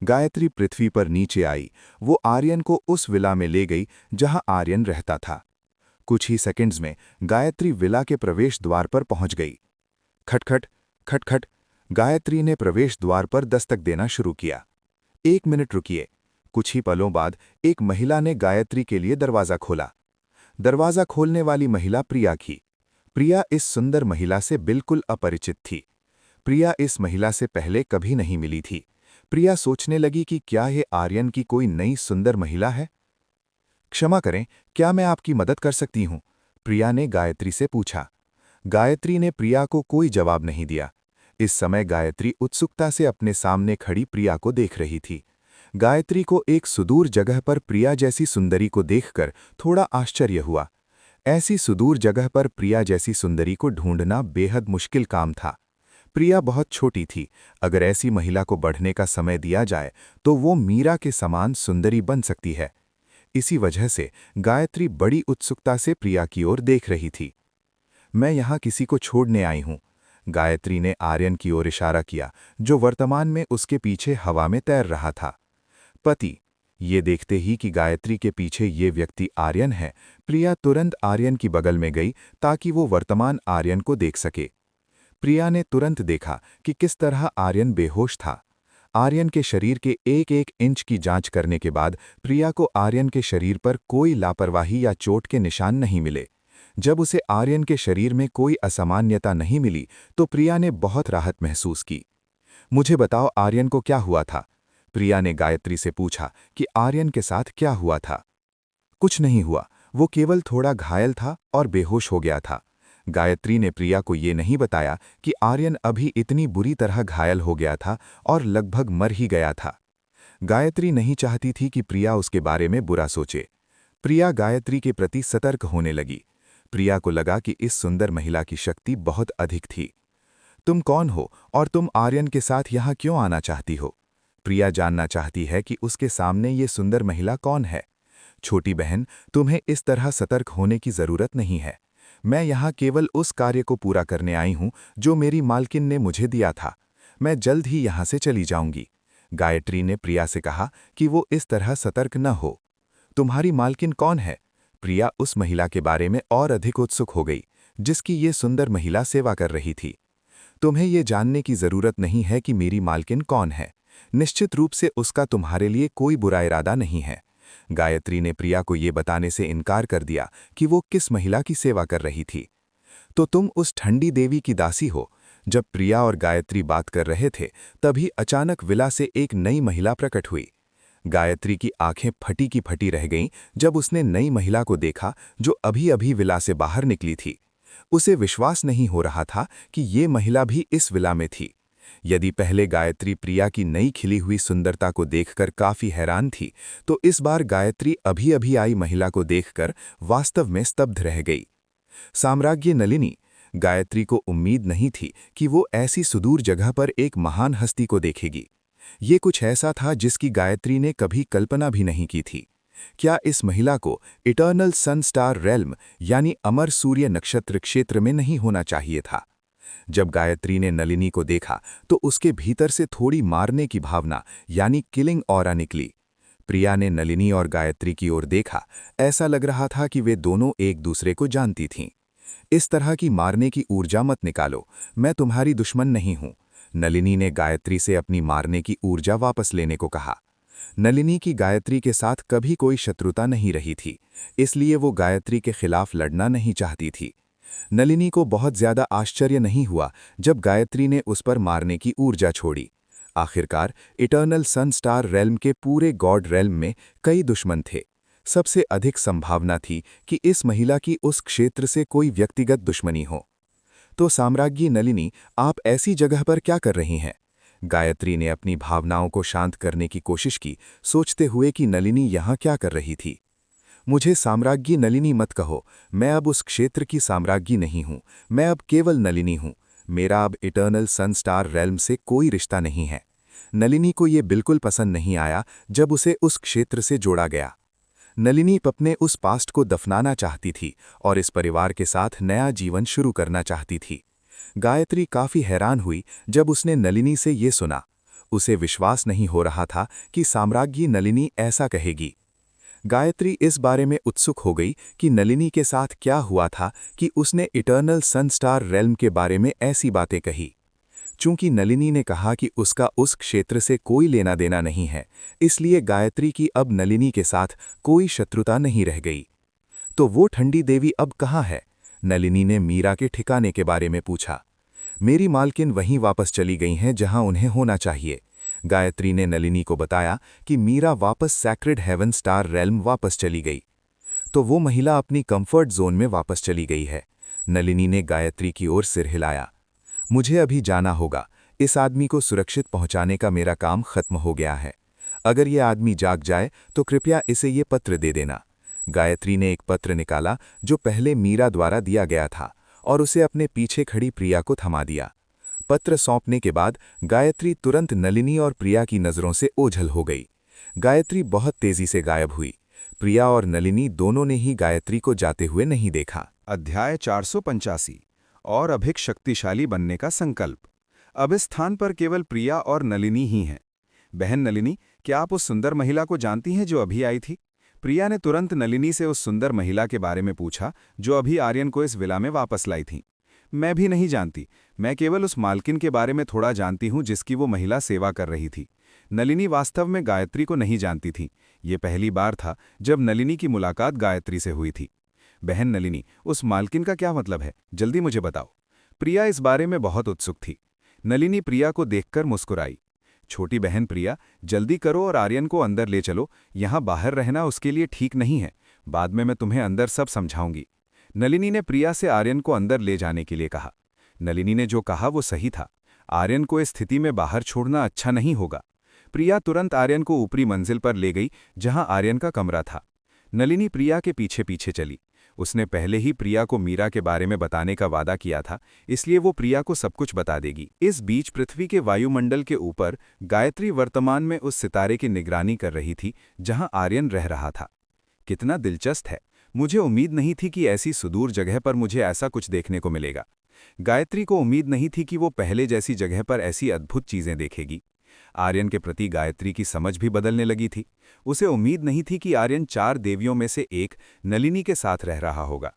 गायत्री पृथ्वी पर नीचे आई। वो आर्यन को उस विला में ले गई जहां आर्यन रहता था। कुछ ही सेकंड्स में गायत्री विला के प्रवेश द्वार पर पहुंच गई। खटखट खटखट। गायत्री ने प्रवेश द्वार पर दस्तक देना शुरू किया। 1 मिनट रुकिए। कुछ ही पलों बाद एक महिला ने गायत्री के लिए दरवाजा खोला। दरवाजा खोलने वाली महिला प्रिया थी। प्रिया इस सुंदर महिला से बिल्कुल अपरिचित थी। प्रिया इस महिला से पहले कभी नहीं मिली थी। प्रिया सोचने लगी कि क्या यह आर्यन की कोई नई सुंदर महिला है। क्षमा करें, क्या मैं आपकी मदद कर सकती हूं? प्रिया ने गायत्री से पूछा। गायत्री ने प्रिया को कोई जवाब नहीं दिया। इस समय गायत्री उत्सुकता से अपने सामने खड़ी प्रिया को देख रही थी। गायत्री को एक सुदूर जगह पर प्रिया जैसी सुंदरी को देखकर थोड़ा आश्चर्य हुआ। ऐसी सुदूर जगह पर प्रिया जैसी सुंदरी को ढूंढना बेहद मुश्किल काम था। प्रिया बहुत छोटी थी। अगर ऐसी महिला को बढ़ने का समय दिया जाए तो वो मीरा के समान सुंदरी बन सकती है। इसी वजह से गायत्री बड़ी उत्सुकता से प्रिया की ओर देख रही थी। मैं यहाँ किसी को छोड़ने आई हूँ। गायत्री ने आर्यन की ओर इशारा किया, जो वर्तमान में उसके पीछे हवा में तैर रहा था। पति। ये देखते ही कि गायत्री के पीछे ये व्यक्ति आर्यन है, प्रिया तुरंत आर्यन की बगल में गई ताकि वो वर्तमान आर्यन को देख सके। प्रिया ने तुरंत देखा कि किस तरह आर्यन बेहोश था। आर्यन के शरीर के एक एक इंच की जांच करने के बाद प्रिया को आर्यन के शरीर पर कोई लापरवाही या चोट के निशान नहीं मिले। जब उसे आर्यन के शरीर में कोई असामान्यता नहीं मिली तो प्रिया ने बहुत राहत महसूस की। मुझे बताओ, आर्यन को क्या हुआ था? प्रिया ने गायत्री से पूछा कि आर्यन के साथ क्या हुआ था। कुछ नहीं हुआ, वो केवल थोड़ा घायल था और बेहोश हो गया था। गायत्री ने प्रिया को ये नहीं बताया कि आर्यन अभी इतनी बुरी तरह घायल हो गया था और लगभग मर ही गया था। गायत्री नहीं चाहती थी कि प्रिया उसके बारे में बुरा सोचे। प्रिया गायत्री के प्रति सतर्क होने लगी। प्रिया को लगा कि इस सुंदर महिला की शक्ति बहुत अधिक थी। तुम कौन हो और तुम आर्यन के साथ यहाँ क्यों आना चाहती हो? प्रिया जानना चाहती है कि उसके सामने ये सुंदर महिला कौन है। छोटी बहन, तुम्हें इस तरह सतर्क होने की जरूरत नहीं है। मैं यहाँ केवल उस कार्य को पूरा करने आई हूँ जो मेरी मालकिन ने मुझे दिया था। मैं जल्द ही यहाँ से चली जाऊंगी। गायत्री ने प्रिया से कहा कि वो इस तरह सतर्क न हो। तुम्हारी मालकिन कौन है? प्रिया उस महिला के बारे में और अधिक उत्सुक हो गई जिसकी ये सुंदर महिला सेवा कर रही थी। तुम्हें ये जानने की जरूरत नहीं है कि मेरी मालकिन कौन है। निश्चित रूप से उसका तुम्हारे लिए कोई बुरा इरादा नहीं है। गायत्री ने प्रिया को ये बताने से इनकार कर दिया कि वो किस महिला की सेवा कर रही थी। तो तुम उस ठंडी देवी की दासी हो। जब प्रिया और गायत्री बात कर रहे थे तभी अचानक विला से एक नई महिला प्रकट हुई। गायत्री की आंखें फटी की फटी रह गईं जब उसने नई महिला को देखा जो अभी अभी विला से बाहर निकली थी। उसे विश्वास नहीं हो रहा था कि ये महिला भी इस विला में थी। यदि पहले गायत्री प्रिया की नई खिली हुई सुंदरता को देखकर काफी हैरान थी, तो इस बार गायत्री अभी अभी आई महिला को देखकर वास्तव में स्तब्ध रह गई। साम्राज्ञी नलिनी। गायत्री को उम्मीद नहीं थी कि वो ऐसी सुदूर जगह पर एक महान हस्ती को देखेगी। ये कुछ ऐसा था जिसकी गायत्री ने कभी कल्पना भी नहीं की थी। क्या इस महिला को इटर्नल सन स्टार रेल्म यानी अमर सूर्य नक्षत्र क्षेत्र में नहीं होना चाहिए था? जब गायत्री ने नलिनी को देखा तो उसके भीतर से थोड़ी मारने की भावना यानी किलिंग ऑरा निकली। प्रिया ने नलिनी और गायत्री की ओर देखा। ऐसा लग रहा था कि वे दोनों एक दूसरे को जानती थीं। इस तरह की मारने की ऊर्जा मत निकालो, मैं तुम्हारी दुश्मन नहीं हूं। नलिनी ने गायत्री से अपनी मारने की ऊर्जा वापस लेने को कहा। नलिनी की गायत्री के साथ कभी कोई शत्रुता नहीं रही थी, इसलिए वो गायत्री के खिलाफ लड़ना नहीं चाहती थी। नलिनी को बहुत ज्यादा आश्चर्य नहीं हुआ जब गायत्री ने उस पर मारने की ऊर्जा छोड़ी। आखिरकार इटर्नल सन स्टार रेल्म के पूरे गॉड रेल्म में कई दुश्मन थे। सबसे अधिक संभावना थी कि इस महिला की उस क्षेत्र से कोई व्यक्तिगत दुश्मनी हो। तो साम्राज्ञी नलिनी, आप ऐसी जगह पर क्या कर रही हैं? गायत्री ने अपनी भावनाओं को शांत करने की कोशिश की, सोचते हुए कि नलिनी यहाँ क्या कर रही थी। मुझे साम्राज्ञी नलिनी मत कहो, मैं अब उस क्षेत्र की साम्राज्ञी नहीं हूँ। मैं अब केवल नलिनी हूँ। मेरा अब इटर्नल सन स्टार रेल्म से कोई रिश्ता नहीं है। नलिनी को ये बिल्कुल पसंद नहीं आया जब उसे उस क्षेत्र से जोड़ा गया। नलिनी अपने उस पास्ट को दफनाना चाहती थी और इस परिवार के साथ नया जीवन शुरू करना चाहती थी। गायत्री काफी हैरान हुई जब उसने नलिनी से ये सुना। उसे विश्वास नहीं हो रहा था कि साम्राज्ञी नलिनी ऐसा कहेगी। गायत्री इस बारे में उत्सुक हो गई कि नलिनी के साथ क्या हुआ था कि उसने इटर्नल सन स्टार रेल्म के बारे में ऐसी बातें कही। चूंकि नलिनी ने कहा कि उसका उस क्षेत्र से कोई लेना देना नहीं है, इसलिए गायत्री की अब नलिनी के साथ कोई शत्रुता नहीं रह गई। तो वो ठंडी देवी अब कहाँ है? नलिनी ने मीरा के ठिकाने के बारे में पूछा। मेरी मालकिन वहीं वापस चली गई हैं जहां उन्हें होना चाहिए। गायत्री ने नलिनी को बताया कि मीरा वापस सैक्रेड हेवन स्टार रेल्म वापस चली गई। तो वो महिला अपनी कंफर्ट जोन में वापस चली गई है। नलिनी ने गायत्री की ओर सिर हिलाया। मुझे अभी जाना होगा। इस आदमी को सुरक्षित पहुंचाने का मेरा काम खत्म हो गया है। अगर ये आदमी जाग जाए तो कृपया इसे ये पत्र दे देना। गायत्री ने एक पत्र निकाला जो पहले मीरा द्वारा दिया गया था और उसे अपने पीछे खड़ी प्रिया को थमा दिया। पत्र सौंपने के बाद गायत्री तुरंत नलिनी और प्रिया की नज़रों से ओझल हो गई। गायत्री बहुत तेजी से गायब हुई। प्रिया और नलिनी दोनों ने ही गायत्री को जाते हुए नहीं देखा। अध्याय 485 और अधिक शक्तिशाली बनने का संकल्प। अब इस स्थान पर केवल प्रिया और नलिनी ही हैं। बहन नलिनी, क्या आप उस सुंदर महिला को जानती हैं जो अभी आई थी? प्रिया ने तुरंत नलिनी से उस सुंदर महिला के बारे में पूछा जो अभी आर्यन को इस विला में वापस लाई थी। मैं भी नहीं जानती, मैं केवल उस मालकिन के बारे में थोड़ा जानती हूँ जिसकी वो महिला सेवा कर रही थी। नलिनी वास्तव में गायत्री को नहीं जानती थी। ये पहली बार था जब नलिनी की मुलाकात गायत्री से हुई थी। बहन नलिनी, उस मालकिन का क्या मतलब है? जल्दी मुझे बताओ। प्रिया इस बारे में बहुत उत्सुक थी। नलिनी प्रिया को देखकर मुस्कुराई। छोटी बहन प्रिया, जल्दी करो और आर्यन को अंदर ले चलो। यहाँ बाहर रहना उसके लिए ठीक नहीं है। बाद में मैं तुम्हें अंदर सब समझाऊंगी। नलिनी ने प्रिया से आर्यन को अंदर ले जाने के लिए कहा। नलिनी ने जो कहा वो सही था। आर्यन को इस स्थिति में बाहर छोड़ना अच्छा नहीं होगा। प्रिया तुरंत आर्यन को ऊपरी मंजिल पर ले गई जहां आर्यन का कमरा था। नलिनी प्रिया के पीछे पीछे चली। उसने पहले ही प्रिया को मीरा के बारे में बताने का वादा किया था, इसलिए वो प्रिया को सब कुछ बता देगी। इस बीच पृथ्वी के वायुमंडल के ऊपर गायत्री वर्तमान में उस सितारे की निगरानी कर रही थी जहां आर्यन रह रहा था। कितना दिलचस्प है, मुझे उम्मीद नहीं थी कि ऐसी सुदूर जगह पर मुझे ऐसा कुछ देखने को मिलेगा। गायत्री को उम्मीद नहीं थी कि वो पहले जैसी जगह पर ऐसी अद्भुत चीजें देखेगी। आर्यन के प्रति गायत्री की समझ भी बदलने लगी थी। उसे उम्मीद नहीं थी कि आर्यन 4 देवियों में से एक नलिनी के साथ रह रहा होगा।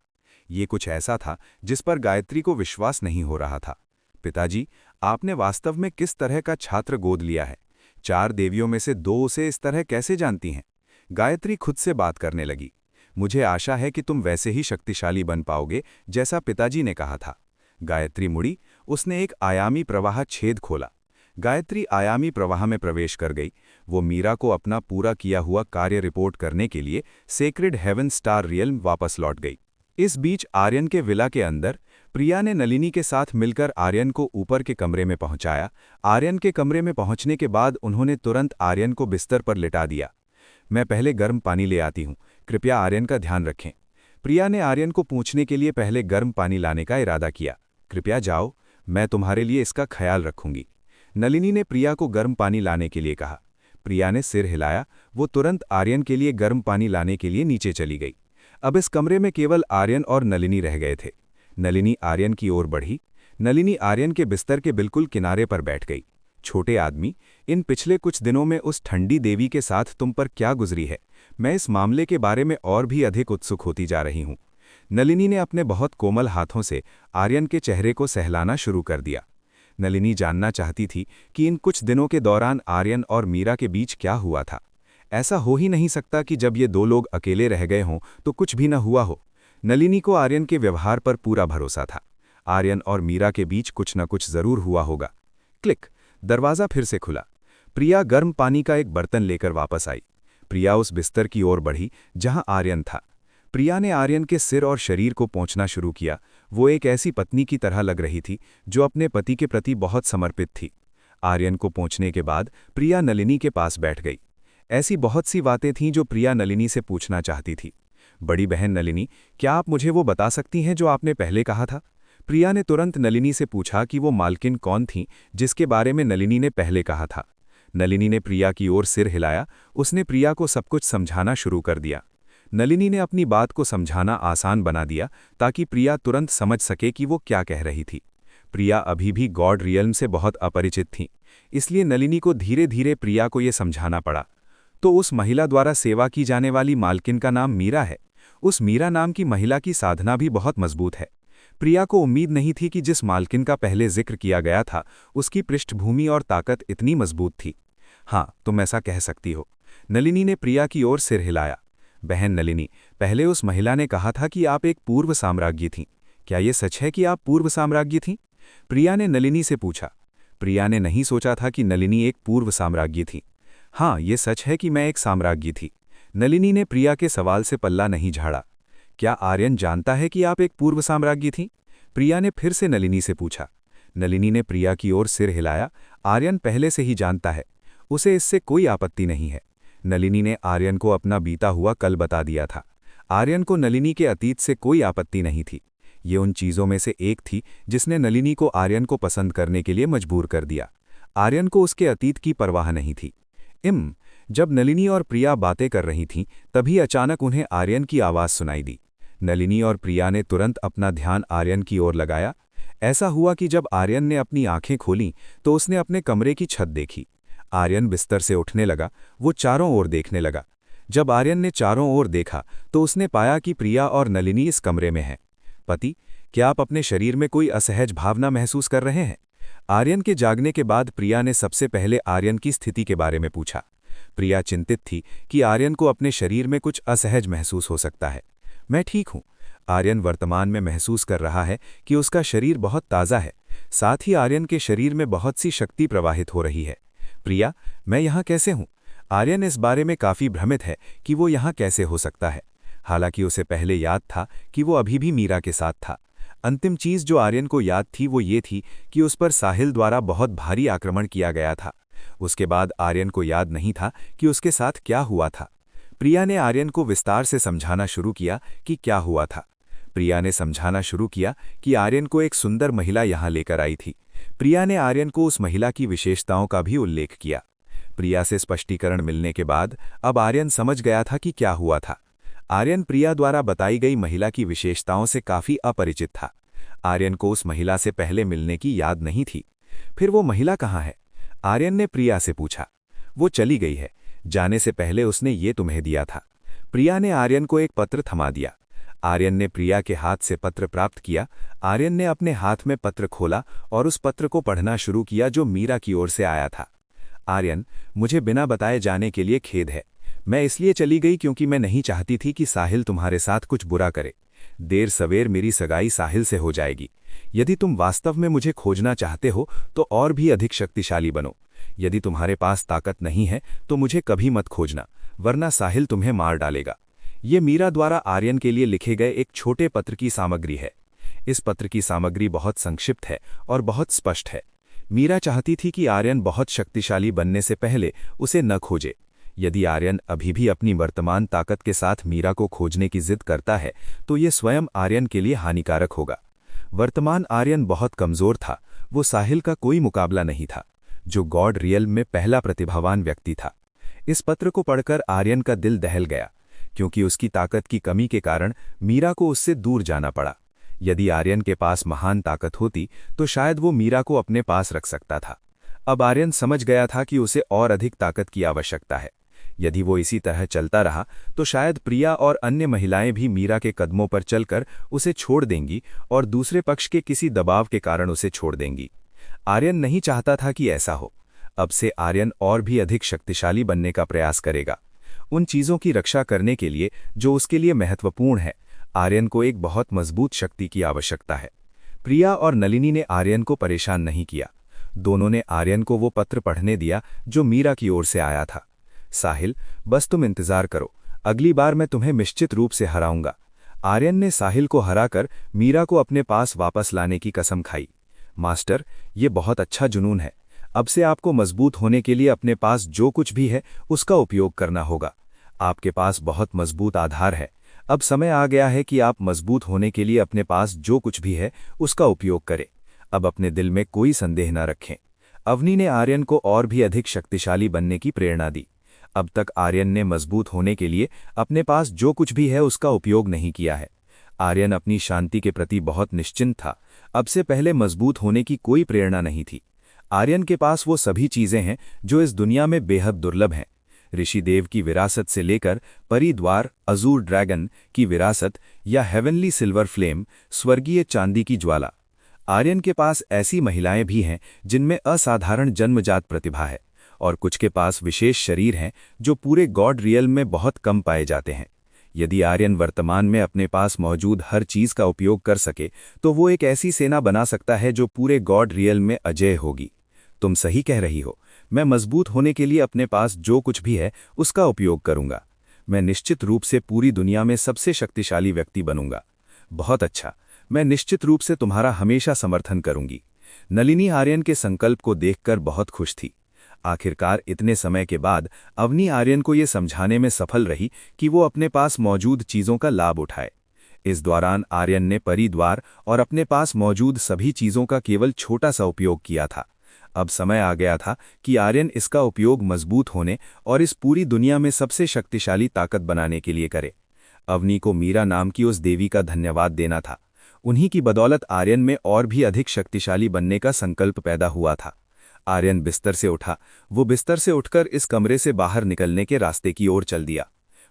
ये कुछ ऐसा था जिस पर गायत्री को विश्वास नहीं हो रहा था। पिताजी, आपने वास्तव में किस तरह का छात्र गोद लिया है? 4 देवियों में से 2 उसे इस तरह कैसे जानती हैं? गायत्री खुद से बात करने लगी। मुझे आशा है कि तुम वैसे ही शक्तिशाली बन पाओगे जैसा पिताजी ने कहा था। गायत्री मुड़ी। उसने एक आयामी प्रवाह छेद खोला। गायत्री आयामी प्रवाह में प्रवेश कर गई। वो मीरा को अपना पूरा किया हुआ कार्य रिपोर्ट करने के लिए सेक्रेड हेवन स्टार रियल्म वापस लौट गई। इस बीच आर्यन के विला के अंदर प्रिया ने नलिनी के साथ मिलकर आर्यन को ऊपर के कमरे में पहुंचाया। आर्यन के कमरे में पहुंचने के बाद उन्होंने तुरंत आर्यन को बिस्तर पर लिटा दिया। मैं पहले गर्म पानी ले आती हूँ, कृपया आर्यन का ध्यान रखें। प्रिया ने आर्यन को पूछने के लिए पहले गर्म पानी लाने का इरादा किया। कृपया जाओ, मैं तुम्हारे लिए इसका ख्याल रखूंगी। नलिनी ने प्रिया को गर्म पानी लाने के लिए कहा। प्रिया ने सिर हिलाया। वो तुरंत आर्यन के लिए गर्म पानी लाने के लिए नीचे चली गई। अब इस कमरे में केवल आर्यन और नलिनी रह गए थे। नलिनी आर्यन की ओर बढ़ी। नलिनी आर्यन के बिस्तर के बिल्कुल किनारे पर बैठ गई। छोटे आदमी, इन पिछले कुछ दिनों में उस ठंडी देवी के साथ तुम पर क्या गुजरी है? मैं इस मामले के बारे में और भी अधिक उत्सुक होती जा रही हूं। नलिनी ने अपने बहुत कोमल हाथों से आर्यन के चेहरे को सहलाना शुरू कर दिया। नलिनी जानना चाहती थी कि इन कुछ दिनों के दौरान आर्यन और मीरा के बीच क्या हुआ था। ऐसा हो ही नहीं सकता कि जब ये 2 लोग अकेले रह गए हों तो कुछ भी न हुआ हो। नलिनी को आर्यन के व्यवहार पर पूरा भरोसा था। आर्यन और मीरा के बीच कुछ न कुछ जरूर हुआ होगा। क्लिक, दरवाज़ा फिर से खुला। प्रिया गर्म पानी का एक बर्तन लेकर वापस आई। प्रिया उस बिस्तर की ओर बढ़ी जहां आर्यन था। प्रिया ने आर्यन के सिर और शरीर को पोंछना शुरू किया। वो एक ऐसी पत्नी की तरह लग रही थी जो अपने पति के प्रति बहुत समर्पित थी। आर्यन को पोंछने के बाद प्रिया नलिनी के पास बैठ गई। ऐसी बहुत सी बातें थीं जो प्रिया नलिनी से पूछना चाहती थी। बड़ी बहन नलिनी, क्या आप मुझे वो बता सकती हैं जो आपने पहले कहा था? प्रिया ने तुरंत नलिनी से पूछा कि वो मालकिन कौन थी जिसके बारे में नलिनी ने पहले कहा था। नलिनी ने प्रिया की ओर सिर हिलाया। उसने प्रिया को सब कुछ समझाना शुरू कर दिया। नलिनी ने अपनी बात को समझाना आसान बना दिया ताकि प्रिया तुरंत समझ सके कि वो क्या कह रही थी। प्रिया अभी भी गॉड रियल्म से बहुत अपरिचित थी, इसलिए नलिनी को धीरे धीरे प्रिया को ये समझाना पड़ा। तो उस महिला द्वारा सेवा की जाने वाली मालकिन का नाम मीरा है। उस मीरा नाम की महिला की साधना भी बहुत मजबूत है। प्रिया को उम्मीद नहीं थी कि जिस मालकिन का पहले जिक्र किया गया था उसकी पृष्ठभूमि और ताकत इतनी मजबूत थी। हाँ, तुम ऐसा कह सकती हो। नलिनी ने प्रिया की ओर सिर हिलाया। बहन नलिनी, पहले उस महिला ने कहा था कि आप एक पूर्व साम्राज्ञी थीं। क्या ये सच है कि आप पूर्व साम्राज्ञी थीं? प्रिया ने नलिनी से पूछा। प्रिया ने नहीं सोचा था कि नलिनी एक पूर्व साम्राज्ञी थी। हाँ, ये सच है कि मैं एक साम्राज्ञी थी। नलिनी ने प्रिया के सवाल से पल्ला नहीं झाड़ा। क्या आर्यन जानता है कि आप एक पूर्व साम्राज्ञी थीं? प्रिया ने फिर से नलिनी से पूछा। नलिनी ने प्रिया की ओर सिर हिलाया। आर्यन पहले से ही जानता है, उसे इससे कोई आपत्ति नहीं है। नलिनी ने आर्यन को अपना बीता हुआ कल बता दिया था। आर्यन को नलिनी के अतीत से कोई आपत्ति नहीं थी। ये उन चीज़ों में से एक थी जिसने नलिनी को आर्यन को पसंद करने के लिए मजबूर कर दिया। आर्यन को उसके अतीत की परवाह नहीं थी। जब नलिनी और प्रिया बातें कर रही थीं, तभी अचानक उन्हें आर्यन की आवाज़ सुनाई दी। नलिनी और प्रिया ने तुरंत अपना ध्यान आर्यन की ओर लगाया। ऐसा हुआ कि जब आर्यन ने अपनी आंखें खोलीं तो उसने अपने कमरे की छत देखी। आर्यन बिस्तर से उठने लगा, वो चारों ओर देखने लगा। जब आर्यन ने चारों ओर देखा तो उसने पाया कि प्रिया और नलिनी इस कमरे में हैं। पति, क्या आप अपने शरीर में कोई असहज भावना महसूस कर रहे हैं? आर्यन के जागने के बाद प्रिया ने सबसे पहले आर्यन की स्थिति के बारे में पूछा। प्रिया चिंतित थी कि आर्यन को अपने शरीर में कुछ असहज महसूस हो सकता है। मैं ठीक हूं। आर्यन वर्तमान में महसूस कर रहा है कि उसका शरीर बहुत ताज़ा है। साथ ही आर्यन के शरीर में बहुत सी शक्ति प्रवाहित हो रही है। प्रिया, मैं यहाँ कैसे हूँ? आर्यन इस बारे में काफ़ी भ्रमित है कि वो यहाँ कैसे हो सकता है। हालांकि उसे पहले याद था कि वो अभी भी मीरा के साथ था। अंतिम चीज़ जो आर्यन को याद थी वो ये थी कि उस पर साहिल द्वारा बहुत भारी आक्रमण किया गया था। उसके बाद आर्यन को याद नहीं था कि उसके साथ क्या हुआ था। प्रिया ने आर्यन को विस्तार से समझाना शुरू किया कि क्या हुआ था। प्रिया ने समझाना शुरू किया कि आर्यन को एक सुंदर महिला यहाँ लेकर आई थी। प्रिया ने आर्यन को उस महिला की विशेषताओं का भी उल्लेख किया। प्रिया से स्पष्टीकरण मिलने के बाद अब आर्यन समझ गया था कि क्या हुआ था। आर्यन प्रिया द्वारा बताई गई महिला की विशेषताओं से काफ़ी अपरिचित था। आर्यन को उस महिला से पहले मिलने की याद नहीं थी। फिर वो महिला कहाँ है? आर्यन ने प्रिया से पूछा। वो चली गई है। जाने से पहले उसने ये तुम्हें दिया था। प्रिया ने आर्यन को एक पत्र थमा दिया। आर्यन ने प्रिया के हाथ से पत्र प्राप्त किया। आर्यन ने अपने हाथ में पत्र खोला और उस पत्र को पढ़ना शुरू किया जो मीरा की ओर से आया था। आर्यन, मुझे बिना बताए जाने के लिए खेद है। मैं इसलिए चली गई क्योंकि मैं नहीं चाहती थी कि साहिल तुम्हारे साथ कुछ बुरा करे। देर सवेर मेरी सगाई साहिल से हो जाएगी। यदि तुम वास्तव में मुझे खोजना चाहते हो तो और भी अधिक शक्तिशाली बनो। यदि तुम्हारे पास ताकत नहीं है तो मुझे कभी मत खोजना, वरना साहिल तुम्हें मार डालेगा। ये मीरा द्वारा आर्यन के लिए लिखे गए एक छोटे पत्र की सामग्री है। इस पत्र की सामग्री बहुत संक्षिप्त है और बहुत स्पष्ट है। मीरा चाहती थी कि आर्यन बहुत शक्तिशाली बनने से पहले उसे न खोजे। यदि आर्यन अभी भी अपनी वर्तमान ताकत के साथ मीरा को खोजने की जिद करता है तो ये स्वयं आर्यन के लिए हानिकारक होगा। वर्तमान आर्यन बहुत कमज़ोर था। वो साहिल का कोई मुकाबला नहीं था, जो गॉड रियल्म में पहला प्रतिभावान व्यक्ति था। इस पत्र को पढ़कर आर्यन का दिल दहल गया, क्योंकि उसकी ताकत की कमी के कारण मीरा को उससे दूर जाना पड़ा। यदि आर्यन के पास महान ताकत होती तो शायद वो मीरा को अपने पास रख सकता था। अब आर्यन समझ गया था कि उसे और अधिक ताकत की आवश्यकता है। यदि वो इसी तरह चलता रहा तो शायद प्रिया और अन्य महिलाएं भी मीरा के कदमों पर चलकर उसे छोड़ देंगी और दूसरे पक्ष के किसी दबाव के कारण उसे छोड़ देंगी। आर्यन नहीं चाहता था कि ऐसा हो। अब से आर्यन और भी अधिक शक्तिशाली बनने का प्रयास करेगा। उन चीज़ों की रक्षा करने के लिए जो उसके लिए महत्वपूर्ण है, आर्यन को एक बहुत मजबूत शक्ति की आवश्यकता है। प्रिया और नलिनी ने आर्यन को परेशान नहीं किया। दोनों ने आर्यन को वो पत्र पढ़ने दिया जो मीरा की ओर से आया था। साहिल, बस तुम इंतजार करो, अगली बार मैं तुम्हें निश्चित रूप से हराऊंगा। आर्यन ने साहिल को हराकर मीरा को अपने पास वापस लाने की कसम खाई। मास्टर, ये बहुत अच्छा जुनून है। अब से आपको मजबूत होने के लिए अपने पास जो कुछ भी है उसका उपयोग करना होगा। आपके पास बहुत मजबूत आधार है। अब समय आ गया है कि आप मजबूत होने के लिए अपने पास जो कुछ भी है उसका उपयोग करें। अब अपने दिल में कोई संदेह न रखें। अवनी ने आर्यन को और भी अधिक शक्तिशाली बनने की प्रेरणा दी। अब तक आर्यन ने मजबूत होने के लिए अपने पास जो कुछ भी है उसका उपयोग नहीं किया है। आर्यन अपनी शांति के प्रति बहुत निश्चिंत था। अब से पहले मजबूत होने की कोई प्रेरणा नहीं थी। आर्यन के पास वो सभी चीज़ें हैं जो इस दुनिया में बेहद दुर्लभ हैं। ऋषिदेव की विरासत से लेकर परिद्वार अजूर ड्रैगन की विरासत या हेवनली सिल्वर फ्लेम स्वर्गीय चांदी की ज्वाला। आर्यन के पास ऐसी महिलाएं भी हैं जिनमें असाधारण जन्मजात प्रतिभा है और कुछ के पास विशेष शरीर हैं जो पूरे गॉड रियल्म में बहुत कम पाए जाते हैं। यदि आर्यन वर्तमान में अपने पास मौजूद हर चीज़ का उपयोग कर सके तो वो एक ऐसी सेना बना सकता है जो पूरे गॉड रियल्म में अजेय होगी। तुम सही कह रही हो। मैं मजबूत होने के लिए अपने पास जो कुछ भी है उसका उपयोग करूंगा। मैं निश्चित रूप से पूरी दुनिया में सबसे शक्तिशाली व्यक्ति बनूंगा। बहुत अच्छा, मैं निश्चित रूप से तुम्हारा हमेशा समर्थन करूंगी। नलिनी आर्यन के संकल्प को देखकर बहुत खुश थी। आखिरकार इतने समय के बाद अवनी आर्यन को ये समझाने में सफल रही कि वो अपने पास मौजूद चीज़ों का लाभ उठाए। इस दौरान आर्यन ने परिद्वार और अपने पास मौजूद सभी चीजों का केवल छोटा सा उपयोग किया था। अब समय आ गया था कि आर्यन इसका उपयोग मजबूत होने और इस पूरी दुनिया में सबसे शक्तिशाली ताकत बनाने के लिए करे। अवनी को मीरा नाम की उस देवी का धन्यवाद देना था। उन्हीं की बदौलत आर्यन में और भी अधिक शक्तिशाली बनने का संकल्प पैदा हुआ था। आर्यन बिस्तर से उठा। वो बिस्तर से उठकर इस कमरे से बाहर निकलने के रास्ते की ओर चल दिया।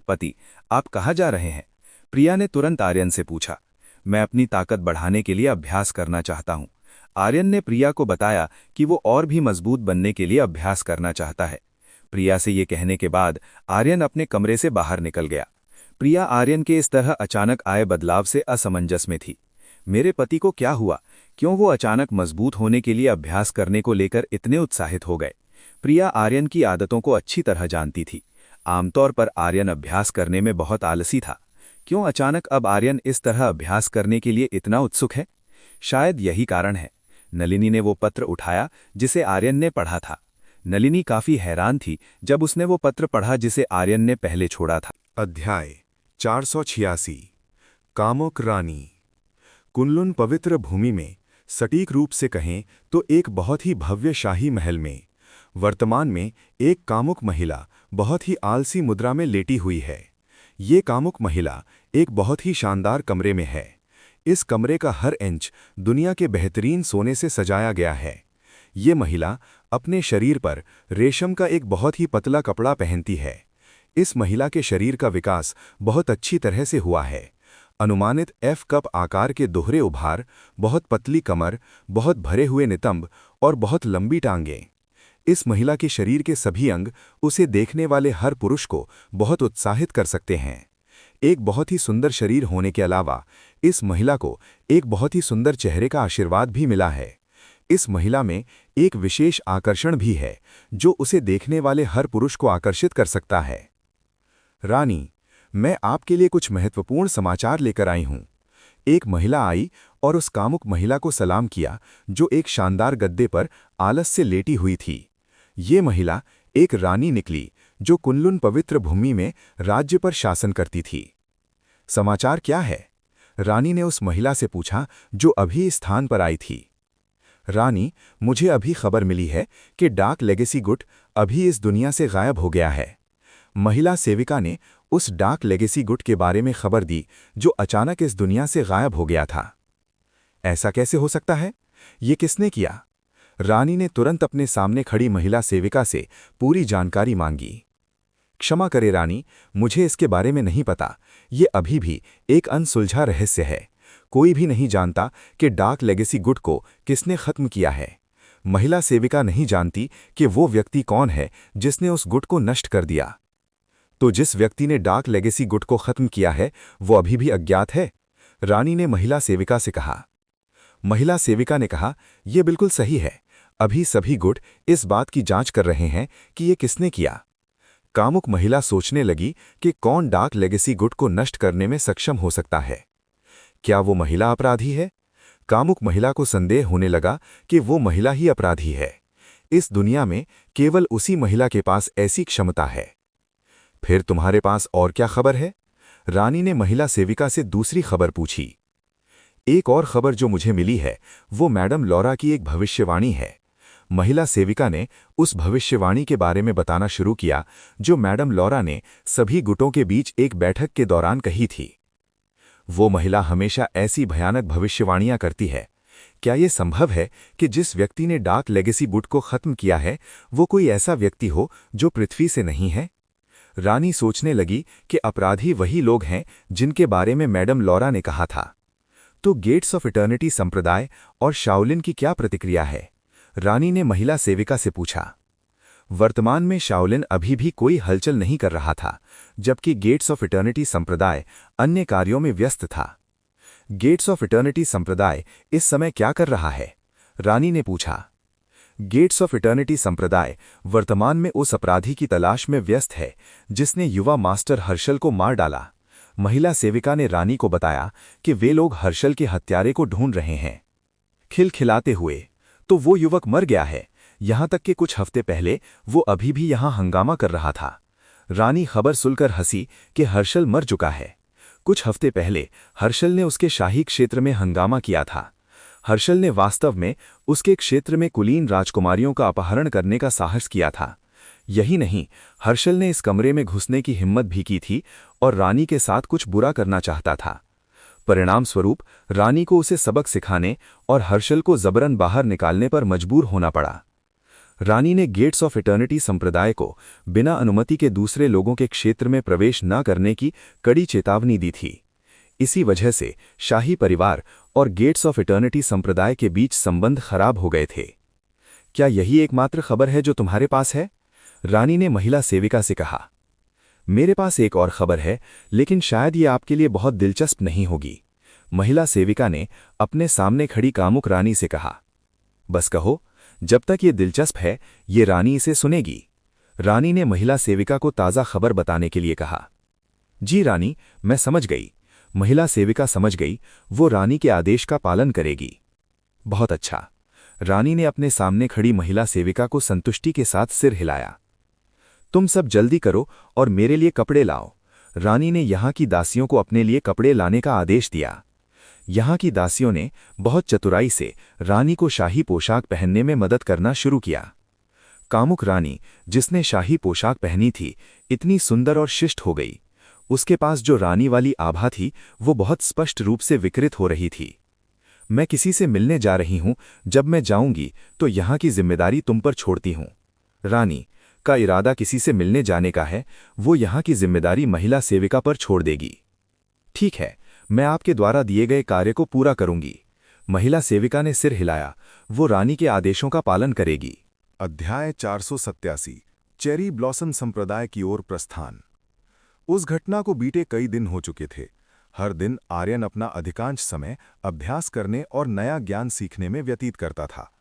पति, आप कहाँ जा रहे हैं? प्रिया ने तुरंत आर्यन से पूछा। मैं अपनी ताकत बढ़ाने के लिए अभ्यास करना चाहता हूँ। आर्यन ने प्रिया को बताया कि वो और भी मजबूत बनने के लिए अभ्यास करना चाहता है। प्रिया से ये कहने के बाद आर्यन अपने कमरे से बाहर निकल गया। प्रिया आर्यन के इस तरह अचानक आए बदलाव से असमंजस में थी। मेरे पति को क्या हुआ? क्यों वो अचानक मजबूत होने के लिए अभ्यास करने को लेकर इतने उत्साहित हो गए? प्रिया आर्यन की आदतों को अच्छी तरह जानती थी। आमतौर पर आर्यन अभ्यास करने में बहुत आलसी था। क्यों अचानक अब आर्यन इस तरह अभ्यास करने के लिए इतना उत्सुक है? शायद यही कारण है। नलिनी ने वो पत्र उठाया जिसे आर्यन ने पढ़ा था। नलिनी काफी हैरान थी जब उसने वो पत्र पढ़ा जिसे आर्यन ने पहले छोड़ा था। अध्याय 486 कामुक रानी। कुनलुन पवित्र भूमि में, सटीक रूप से कहें तो एक बहुत ही भव्य शाही महल में, वर्तमान में एक कामुक महिला बहुत ही आलसी मुद्रा में लेटी हुई है। ये कामुक महिला एक बहुत ही शानदार कमरे में है। इस कमरे का हर इंच दुनिया के बेहतरीन सोने से सजाया गया है। ये महिला अपने शरीर पर रेशम का एक बहुत ही पतला कपड़ा पहनती है। इस महिला के शरीर का विकास बहुत अच्छी तरह से हुआ है। अनुमानित F कप आकार के दोहरे उभार, बहुत पतली कमर, बहुत भरे हुए नितंब और बहुत लंबी टांगें। इस महिला के शरीर के सभी अंग उसे देखने वाले हर पुरुष को बहुत उत्साहित कर सकते हैं। एक बहुत ही सुंदर शरीर होने के अलावा इस महिला को एक बहुत ही सुंदर चेहरे का आशीर्वाद भी मिला है। इस महिला में एक विशेष आकर्षण भी है जो उसे देखने वाले हर पुरुष को आकर्षित कर सकता है। रानी, मैं आपके लिए कुछ महत्वपूर्ण समाचार लेकर आई हूं। एक महिला आई और उस कामुक महिला को सलाम किया जो एक शानदार गद्दे पर आलस से लेटी हुई थी। ये महिला एक रानी निकली जो कुनलुन पवित्र भूमि में राज्य पर शासन करती थी। समाचार क्या है? रानी ने उस महिला से पूछा जो अभी इस स्थान पर आई थी। रानी, मुझे अभी खबर मिली है कि डार्क लेगेसी गुट अभी इस दुनिया से गायब हो गया है। महिला सेविका ने उस डार्क लेगेसी गुट के बारे में खबर दी जो अचानक इस दुनिया से गायब हो गया था। ऐसा कैसे हो सकता है? ये किसने किया? रानी ने तुरंत अपने सामने खड़ी महिला सेविका से पूरी जानकारी मांगी। क्षमा करे रानी, मुझे इसके बारे में नहीं पता। ये अभी भी एक अनसुलझा रहस्य है। कोई भी नहीं जानता कि डार्क लेगेसी गुट को किसने खत्म किया है। महिला सेविका नहीं जानती कि वो व्यक्ति कौन है जिसने उस गुट को नष्ट कर दिया। तो जिस व्यक्ति ने डार्क लेगेसी गुट को खत्म किया है वो अभी भी अज्ञात है? रानी ने महिला सेविका से कहा। महिला सेविका ने कहा, यह बिल्कुल सही है। अभी सभी गुट इस बात की जांच कर रहे हैं कि ये किसने किया। कामुक महिला सोचने लगी कि कौन डार्क लेगेसी गुट को नष्ट करने में सक्षम हो सकता है। क्या वो महिला अपराधी है? कामुक महिला को संदेह होने लगा कि वो महिला ही अपराधी है। इस दुनिया में केवल उसी महिला के पास ऐसी क्षमता है। फिर तुम्हारे पास और क्या खबर है? रानी ने महिला सेविका से दूसरी खबर पूछी। एक और खबर जो मुझे मिली है वो मैडम लॉरा की एक भविष्यवाणी है। महिला सेविका ने उस भविष्यवाणी के बारे में बताना शुरू किया जो मैडम लॉरा ने सभी गुटों के बीच एक बैठक के दौरान कही थी। वो महिला हमेशा ऐसी भयानक भविष्यवाणियां करती है। क्या ये संभव है कि जिस व्यक्ति ने डार्क लेगेसी गुट को खत्म किया है वो कोई ऐसा व्यक्ति हो जो पृथ्वी से नहीं है? रानी सोचने लगी कि अपराधी वही लोग हैं जिनके बारे में मैडम लॉरा ने कहा था। तो गेट्स ऑफ इटर्निटी संप्रदाय और शाओलिन की क्या प्रतिक्रिया है? रानी ने महिला सेविका से पूछा। वर्तमान में शाओलिन अभी भी कोई हलचल नहीं कर रहा था, जबकि गेट्स ऑफ इटर्निटी संप्रदाय अन्य कार्यों में व्यस्त था। गेट्स ऑफ इटर्निटी संप्रदाय इस समय क्या कर रहा है? रानी ने पूछा। गेट्स ऑफ इटर्निटी संप्रदाय वर्तमान में उस अपराधी की तलाश में व्यस्त है जिसने युवा मास्टर हर्षल को मार डाला। महिला सेविका ने रानी को बताया कि वे लोग हर्षल के हत्यारे को ढूंढ रहे हैं। खिलखिलाते हुए, तो वो युवक मर गया है। यहां तक कि कुछ हफ्ते पहले वो अभी भी यहां हंगामा कर रहा था। रानी खबर सुनकर हंसी कि हर्षल मर चुका है। कुछ हफ्ते पहले हर्षल ने उसके शाही क्षेत्र में हंगामा किया था। हर्षल ने वास्तव में उसके क्षेत्र में कुलीन राजकुमारियों का अपहरण करने का साहस किया था। यही नहीं, हर्षल ने इस कमरे में घुसने की हिम्मत भी की थी और रानी के साथ कुछ बुरा करना चाहता था। परिणाम स्वरूप रानी को उसे सबक सिखाने और हर्षल को जबरन बाहर निकालने पर मजबूर होना पड़ा। रानी ने गेट्स ऑफ इटर्निटी संप्रदाय को बिना अनुमति के दूसरे लोगों के क्षेत्र में प्रवेश न करने की कड़ी चेतावनी दी थी। इसी वजह से शाही परिवार और गेट्स ऑफ इटर्निटी संप्रदाय के बीच संबंध खराब हो गए थे। क्या यही एकमात्र खबर है जो तुम्हारे पास है? रानी ने महिला सेविका से कहा। मेरे पास एक और खबर है, लेकिन शायद ये आपके लिए बहुत दिलचस्प नहीं होगी, महिला सेविका ने अपने सामने खड़ी कामुक रानी से कहा। बस कहो, जब तक ये दिलचस्प है, ये रानी इसे सुनेगी। रानी ने महिला सेविका को ताज़ा खबर बताने के लिए कहा। जी रानी, मैं समझ गई। महिला सेविका समझ गई, वो रानी के आदेश का पालन करेगी। बहुत अच्छा। रानी ने अपने सामने खड़ी महिला सेविका को संतुष्टि के साथ सिर हिलाया। तुम सब जल्दी करो और मेरे लिए कपड़े लाओ। रानी ने यहाँ की दासियों को अपने लिए कपड़े लाने का आदेश दिया। यहाँ की दासियों ने बहुत चतुराई से रानी को शाही पोशाक पहनने में मदद करना शुरू किया। कामुक रानी, जिसने शाही पोशाक पहनी थी, इतनी सुंदर और शिष्ट हो गई। उसके पास जो रानी वाली आभा थी, वो बहुत स्पष्ट रूप से विकृत हो रही थी। मैं किसी से मिलने जा रही हूं, जब मैं जाऊंगी तो यहाँ की जिम्मेदारी तुम पर छोड़ती हूं। रानी का इरादा किसी से मिलने जाने का है, वो यहाँ की जिम्मेदारी महिला सेविका पर छोड़ देगी। ठीक है, मैं आपके द्वारा दिए गए कार्य को पूरा करूंगी। महिला सेविका ने सिर हिलाया। वो रानी के आदेशों का पालन करेगी। अध्याय 487 चेरी ब्लॉसम संप्रदाय की ओर प्रस्थान। उस घटना को बीते कई दिन हो चुके थे। हर दिन आर्यन अपना अधिकांश समय अभ्यास करने और नया ज्ञान सीखने में व्यतीत करता था।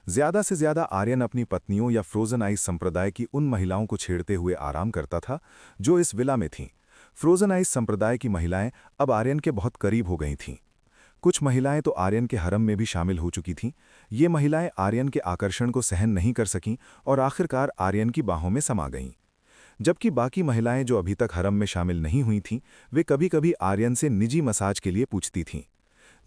ज्यादा से ज्यादा आर्यन अपनी पत्नियों या फ्रोजन आइस संप्रदाय की उन महिलाओं को छेड़ते हुए आराम करता था जो इस विला में थीं। फ्रोजन आइस संप्रदाय की महिलाएं अब आर्यन के बहुत करीब हो गई थीं। कुछ महिलाएं तो आर्यन के हरम में भी शामिल हो चुकी थीं। ये महिलाएं आर्यन के आकर्षण को सहन नहीं कर सकीं और आखिरकार आर्यन की बाहों में समा गईं। जबकि बाकी महिलाएं जो अभी तक हरम में शामिल नहीं हुई थीं, वे कभी-कभी आर्यन से निजी मसाज के लिए पूछती थीं।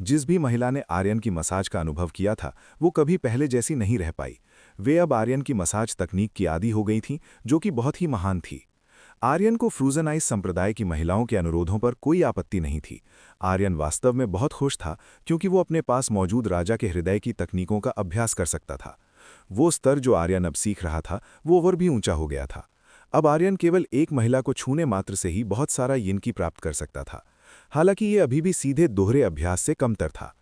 जिस भी महिला ने आर्यन की मसाज का अनुभव किया था, वो कभी पहले जैसी नहीं रह पाई। वे अब आर्यन की मसाज तकनीक की आदी हो गई थीं, जो कि बहुत ही महान थी। आर्यन को फ्रोजन आइस संप्रदाय की महिलाओं के अनुरोधों पर कोई आपत्ति नहीं थी। आर्यन वास्तव में बहुत खुश था, क्योंकि वो अपने पास मौजूद राजा के हृदय की तकनीकों का अभ्यास कर सकता था। वो स्तर जो आर्यन अब सीख रहा था, वो और भी ऊंचा हो गया था। अब आर्यन केवल एक महिला को छूने मात्र से ही बहुत सारा यिनकी प्राप्त कर सकता था। हालांकि ये अभी भी सीधे दोहरे अभ्यास से कमतर था।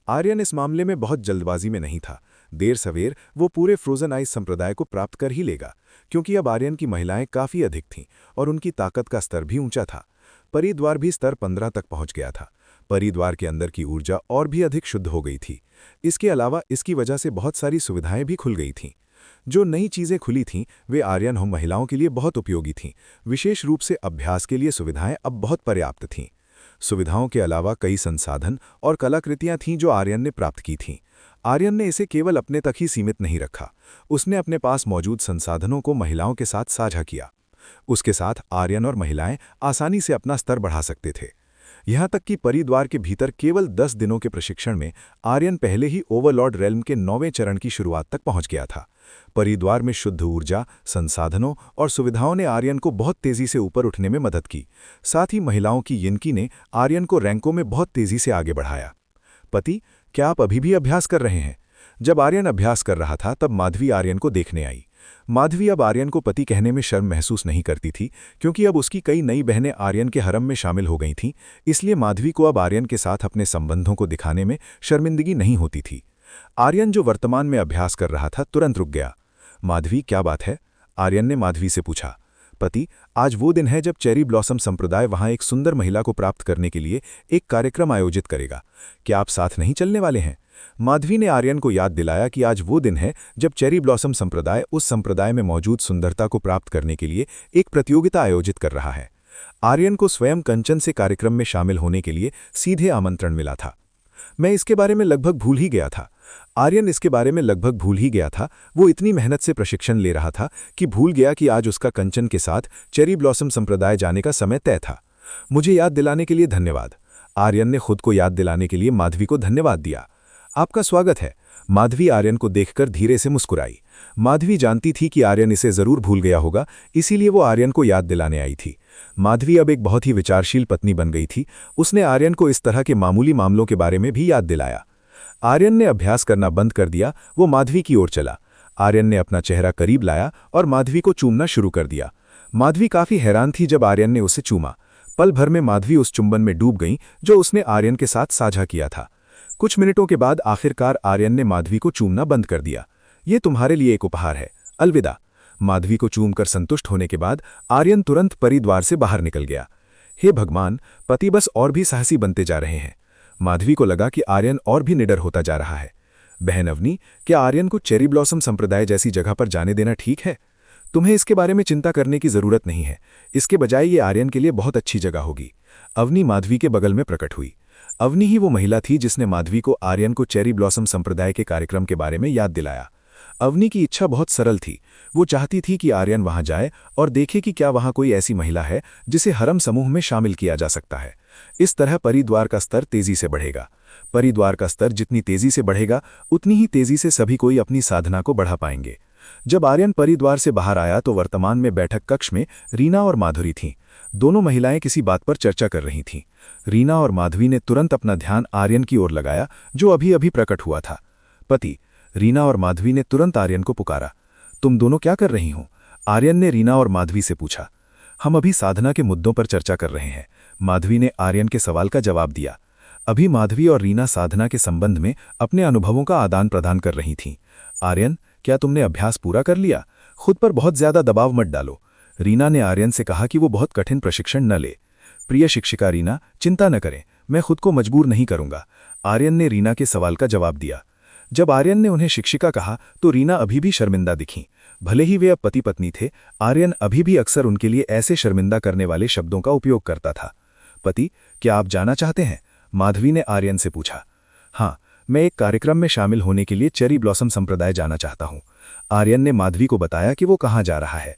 आर्यन इस मामले में बहुत जल्दबाजी में नहीं था। देर सवेर वो पूरे फ्रोजन आइस संप्रदाय को प्राप्त कर ही लेगा, क्योंकि अब आर्यन की महिलाएं काफी अधिक थीं और उनकी ताकत का स्तर भी ऊंचा था। परिद्वार भी स्तर 15 तक पहुंच गया था। परिद्वार के अंदर की ऊर्जा और भी अधिक शुद्ध हो गई थी। इसके अलावा इसकी वजह से बहुत सारी सुविधाएं भी खुल गई थीं। जो नई चीजें खुली थीं, वे आर्यन हम महिलाओं के लिए बहुत उपयोगी थीं। विशेष रूप से अभ्यास के लिए सुविधाएं अब बहुत पर्याप्त थीं। सुविधाओं के अलावा कई संसाधन और कलाकृतियां थीं जो आर्यन ने प्राप्त की थीं। आर्यन ने इसे केवल अपने तक ही सीमित नहीं रखा। उसने अपने पास मौजूद संसाधनों को महिलाओं के साथ साझा किया। उसके साथ आर्यन और महिलाएं आसानी से अपना स्तर बढ़ा सकते थे। यहाँ तक कि परिद्वार के भीतर केवल 10 दिनों के प्रशिक्षण में आर्यन पहले ही ओवरलॉर्ड रेल्म के 9वें चरण की शुरुआत तक पहुंच गया था। परिद्वार में शुद्ध ऊर्जा, संसाधनों और सुविधाओं ने आर्यन को बहुत तेजी से ऊपर उठने में मदद की। साथ ही महिलाओं की यिनकी ने आर्यन को रैंकों में बहुत तेजी से आगे बढ़ाया। पति, क्या आप अभी भी अभ्यास कर रहे हैं? जब आर्यन अभ्यास कर रहा था, तब माधवी आर्यन को देखने आई। माधवी अब आर्यन को पति कहने में शर्म महसूस नहीं करती थी, क्योंकि अब उसकी कई नई बहनें आर्यन के हरम में शामिल हो गई थीं। इसलिए माधवी को अब आर्यन के साथ अपने संबंधों को दिखाने में शर्मिंदगी नहीं होती थी। आर्यन, जो वर्तमान में अभ्यास कर रहा था, तुरंत रुक गया। माधवी, क्या बात है? आर्यन ने माधवी से पूछा। पति, आज वो दिन है जब चेरी ब्लॉसम संप्रदाय वहां एक सुंदर महिला को प्राप्त करने के लिए एक कार्यक्रम आयोजित करेगा। क्या आप साथ नहीं चलने वाले हैं? माधवी ने आर्यन को याद दिलाया कि आज वो दिन है जब चेरी ब्लॉसम संप्रदाय उस संप्रदाय में मौजूद सुंदरता को प्राप्त करने के लिए एक प्रतियोगिता आयोजित कर रहा है। आर्यन को स्वयं कंचन से कार्यक्रम में शामिल होने के लिए सीधे आमंत्रण मिला था। मैं इसके बारे में लगभग भूल ही गया था। आर्यन इसके बारे में लगभग भूल ही गया था। वो इतनी मेहनत से प्रशिक्षण ले रहा था कि भूल गया कि आज उसका कंचन के साथ चेरी ब्लॉसम संप्रदाय जाने का समय तय था। मुझे याद दिलाने के लिए धन्यवाद। आर्यन ने खुद को याद दिलाने के लिए माधवी को धन्यवाद दिया। आपका स्वागत है। माधवी आर्यन को देखकर धीरे से मुस्कुराई। माधवी जानती थी कि आर्यन इसे जरूर भूल गया होगा, इसीलिए वो आर्यन को याद दिलाने आई थी। माधवी अब एक बहुत ही विचारशील पत्नी बन गई थी। उसने आर्यन को इस तरह के मामूली मामलों के बारे में भी याद दिलाया। आर्यन ने अभ्यास करना बंद कर दिया। वो माधवी की ओर चला। आर्यन ने अपना चेहरा करीब लाया और माधवी को चूमना शुरू कर दिया। माधवी काफी हैरान थी जब आर्यन ने उसे चूमा। पल भर में माधवी उस चुंबन में डूब गई जो उसने आर्यन के साथ साझा किया था। कुछ मिनटों के बाद आखिरकार आर्यन ने माधवी को चूमना बंद कर दिया। ये तुम्हारे लिए एक उपहार है, अलविदा। माधवी को चूमकर संतुष्ट होने के बाद आर्यन तुरंत परिद्वार से बाहर निकल गया। हे भगवान, पति बस और भी साहसी बनते जा रहे हैं। माधवी को लगा कि आर्यन और भी निडर होता जा रहा है। बहन अवनी, क्या आर्यन को चेरी ब्लॉसम संप्रदाय जैसी जगह पर जाने देना ठीक है? तुम्हें इसके बारे में चिंता करने की जरूरत नहीं है। इसके बजाय ये आर्यन के लिए बहुत अच्छी जगह होगी। अवनी माधवी के बगल में प्रकट हुई। अवनी ही वो महिला थी जिसने माधवी को आर्यन को चेरी ब्लॉसम संप्रदाय के कार्यक्रम के बारे में याद दिलाया। अवनी की इच्छा बहुत सरल थी। वो चाहती थी कि आर्यन वहां जाए और देखे कि क्या वहां कोई ऐसी महिला है जिसे हरम समूह में शामिल किया जा सकता है। इस तरह परिद्वार का स्तर तेजी से बढ़ेगा। परिद्वार का स्तर जितनी तेजी से बढ़ेगा, उतनी ही तेजी से सभी कोई अपनी साधना को बढ़ा पाएंगे। जब आर्यन परिद्वार से बाहर आया तो वर्तमान में बैठक कक्ष में रीना और माधुरी थीं। दोनों महिलाएं किसी बात पर चर्चा कर रही थीं। रीना और माधवी ने तुरंत अपना ध्यान आर्यन की ओर लगाया, जो अभी अभी प्रकट हुआ था। पति, रीना और माधवी ने तुरंत आर्यन को पुकारा। तुम दोनों क्या कर रही हो? आर्यन ने रीना और माधवी से पूछा। हम अभी साधना के मुद्दों पर चर्चा कर रहे हैं, माधवी ने आर्यन के सवाल का जवाब दिया। अभी माधवी और रीना साधना के संबंध में अपने अनुभवों का आदान प्रदान कर रही थीं। आर्यन, क्या तुमने अभ्यास पूरा कर लिया? खुद पर बहुत ज्यादा दबाव मत डालो। रीना ने आर्यन से कहा कि वो बहुत कठिन प्रशिक्षण न ले। प्रिय शिक्षिका रीना, चिंता न करें, मैं खुद को मजबूर नहीं करूंगा, आर्यन ने रीना के सवाल का जवाब दिया। जब आर्यन ने उन्हें शिक्षिका कहा तो रीना अभी भी शर्मिंदा दिखीं। भले ही वे अब पति पत्नी थे, आर्यन अभी भी अक्सर उनके लिए ऐसे शर्मिंदा करने वाले शब्दों का उपयोग करता था। पति, क्या आप जाना चाहते हैं? माधवी ने आर्यन से पूछा। हाँ, मैं एक कार्यक्रम में शामिल होने के लिए चेरी ब्लॉसम संप्रदाय जाना चाहता हूँ। आर्यन ने माधवी को बताया कि वो कहाँ जा रहा है।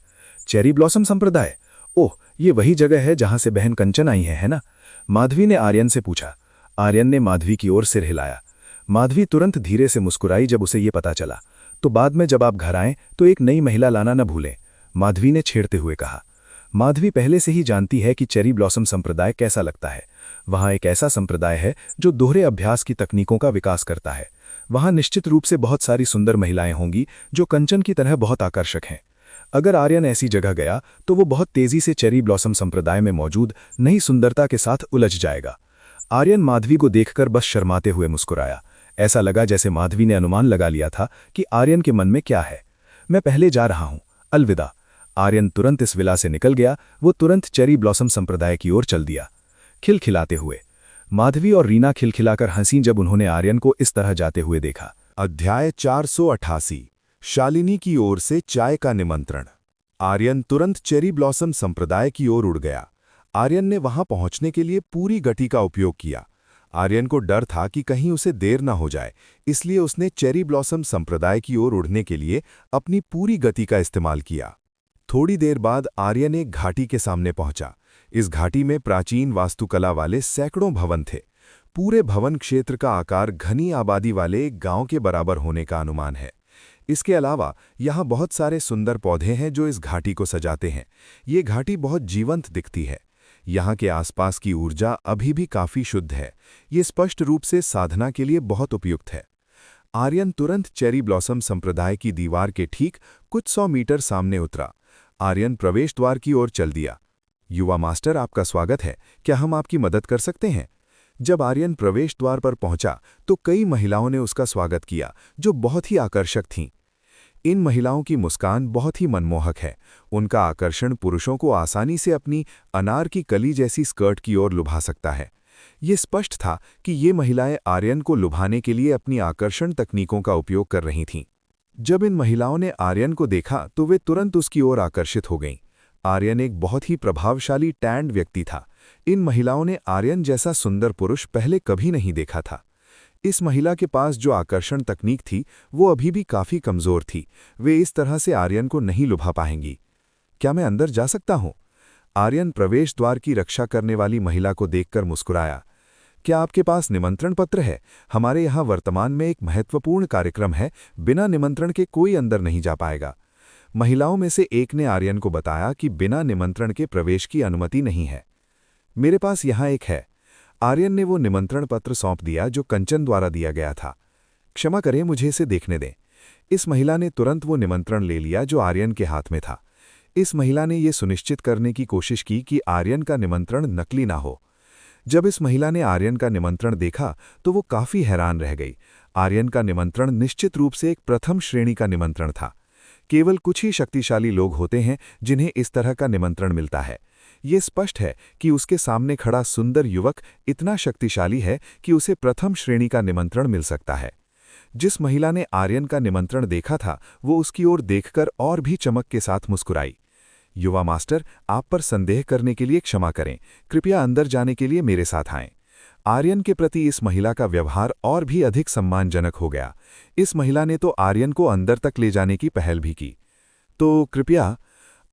चेरी ब्लॉसम संप्रदाय? ओह, ये वही जगह है जहां से बहन कंचन आई है ना? माधवी ने आर्यन से पूछा। आर्यन ने माधवी की ओर सिर हिलाया। माधवी तुरंत धीरे से मुस्कुराई जब उसे ये पता चला। तो बाद में जब आप घर आएं तो एक नई महिला लाना न भूलें, माधवी ने छेड़ते हुए कहा। माधवी पहले से ही जानती है कि चेरी ब्लॉसम संप्रदाय कैसा लगता है। वहां एक ऐसा संप्रदाय है जो दोहरे अभ्यास की तकनीकों का विकास करता है। वहां निश्चित रूप से बहुत सारी सुंदर महिलाएं होंगी जो कंचन की तरह बहुत आकर्षक हैं। अगर आर्यन ऐसी जगह गया तो वो बहुत तेजी से चेरी ब्लॉसम संप्रदाय में मौजूद नई सुंदरता के साथ उलझ जाएगा। आर्यन माधवी को देखकर बस शर्माते हुए मुस्कुराया। ऐसा लगा जैसे माधवी ने अनुमान लगा लिया था कि आर्यन के मन में क्या है। मैं पहले जा रहा हूं, अलविदा। आर्यन तुरंत इस विला से निकल गया। वो तुरंत चेरी ब्लॉसम संप्रदाय की ओर चल दिया, खिलखिलाते हुए। माधवी और रीना खिलखिलाकर हंसीं जब उन्होंने आर्यन को इस तरह जाते हुए देखा। अध्याय 488। शालिनी की ओर से चाय का निमंत्रण। आर्यन तुरंत चेरी ब्लॉसम संप्रदाय की ओर उड़ गया। आर्यन ने वहां पहुंचने के लिए पूरी गति का उपयोग किया। आर्यन को डर था कि कहीं उसे देर न हो जाए, इसलिए उसने चेरी ब्लॉसम संप्रदाय की ओर उड़ने के लिए अपनी पूरी गति का इस्तेमाल किया। थोड़ी देर बाद आर्यन एक घाटी के सामने पहुंचा। इस घाटी में प्राचीन वास्तुकला वाले सैकड़ों भवन थे। पूरे भवन क्षेत्र का आकार घनी आबादी वाले एक गांव के बराबर होने का अनुमान है। इसके अलावा यहाँ बहुत सारे सुंदर पौधे हैं जो इस घाटी को सजाते हैं। ये घाटी बहुत जीवंत दिखती है। यहाँ के आसपास की ऊर्जा अभी भी काफी शुद्ध है। ये स्पष्ट रूप से साधना के लिए बहुत उपयुक्त है। आर्यन तुरंत चेरी ब्लॉसम संप्रदाय की दीवार के ठीक कुछ 100 मीटर सामने उतरा। आर्यन प्रवेश द्वार की ओर चल दिया। युवा मास्टर, आपका स्वागत है, क्या हम आपकी मदद कर सकते हैं? जब आर्यन प्रवेश द्वार पर पहुंचा तो कई महिलाओं ने उसका स्वागत किया जो बहुत ही आकर्षक थीं। इन महिलाओं की मुस्कान बहुत ही मनमोहक है। उनका आकर्षण पुरुषों को आसानी से अपनी अनार की कली जैसी स्कर्ट की ओर लुभा सकता है। ये स्पष्ट था कि ये महिलाएं आर्यन को लुभाने के लिए अपनी आकर्षण तकनीकों का उपयोग कर रही थीं। जब इन महिलाओं ने आर्यन को देखा तो वे तुरंत उसकी ओर आकर्षित हो गईं। आर्यन एक बहुत ही प्रभावशाली टैंड व्यक्ति था। इन महिलाओं ने आर्यन जैसा सुंदर पुरुष पहले कभी नहीं देखा था। इस महिला के पास जो आकर्षण तकनीक थी वो अभी भी काफी कमजोर थी। वे इस तरह से आर्यन को नहीं लुभा पाएंगी। क्या मैं अंदर जा सकता हूं? आर्यन प्रवेश द्वार की रक्षा करने वाली महिला को देखकर मुस्कुराया। क्या आपके पास निमंत्रण पत्र है? हमारे यहाँ वर्तमान में एक महत्वपूर्ण कार्यक्रम है, बिना निमंत्रण के कोई अंदर नहीं जा पाएगा। महिलाओं में से एक ने आर्यन को बताया कि बिना निमंत्रण के प्रवेश की अनुमति नहीं है। मेरे पास यहाँ एक है। आर्यन ने वो निमंत्रण पत्र सौंप दिया जो कंचन द्वारा दिया गया था। क्षमा करें, मुझे इसे देखने दें। इस महिला ने तुरंत वो निमंत्रण ले लिया जो आर्यन के हाथ में था। इस महिला ने ये सुनिश्चित करने की कोशिश की कि आर्यन का निमंत्रण नकली ना हो। जब इस महिला ने आर्यन का निमंत्रण देखा तो वो काफी हैरान रह गई। आर्यन का निमंत्रण निश्चित रूप से एक प्रथम श्रेणी का निमंत्रण था। केवल कुछ ही शक्तिशाली लोग होते हैं जिन्हें इस तरह का निमंत्रण मिलता है। ये स्पष्ट है कि उसके सामने खड़ा सुंदर युवक इतना शक्तिशाली है कि उसे प्रथम श्रेणी का निमंत्रण मिल सकता है। जिस महिला ने आर्यन का निमंत्रण देखा था वो उसकी ओर देखकर और भी चमक के साथ मुस्कुराई। युवा मास्टर, आप पर संदेह करने के लिए क्षमा करें। कृपया अंदर जाने के लिए मेरे साथ आएं। आर्यन के प्रति इस महिला का व्यवहार और भी अधिक सम्मानजनक हो गया। इस महिला ने तो आर्यन को अंदर तक ले जाने की पहल भी की। तो कृपया,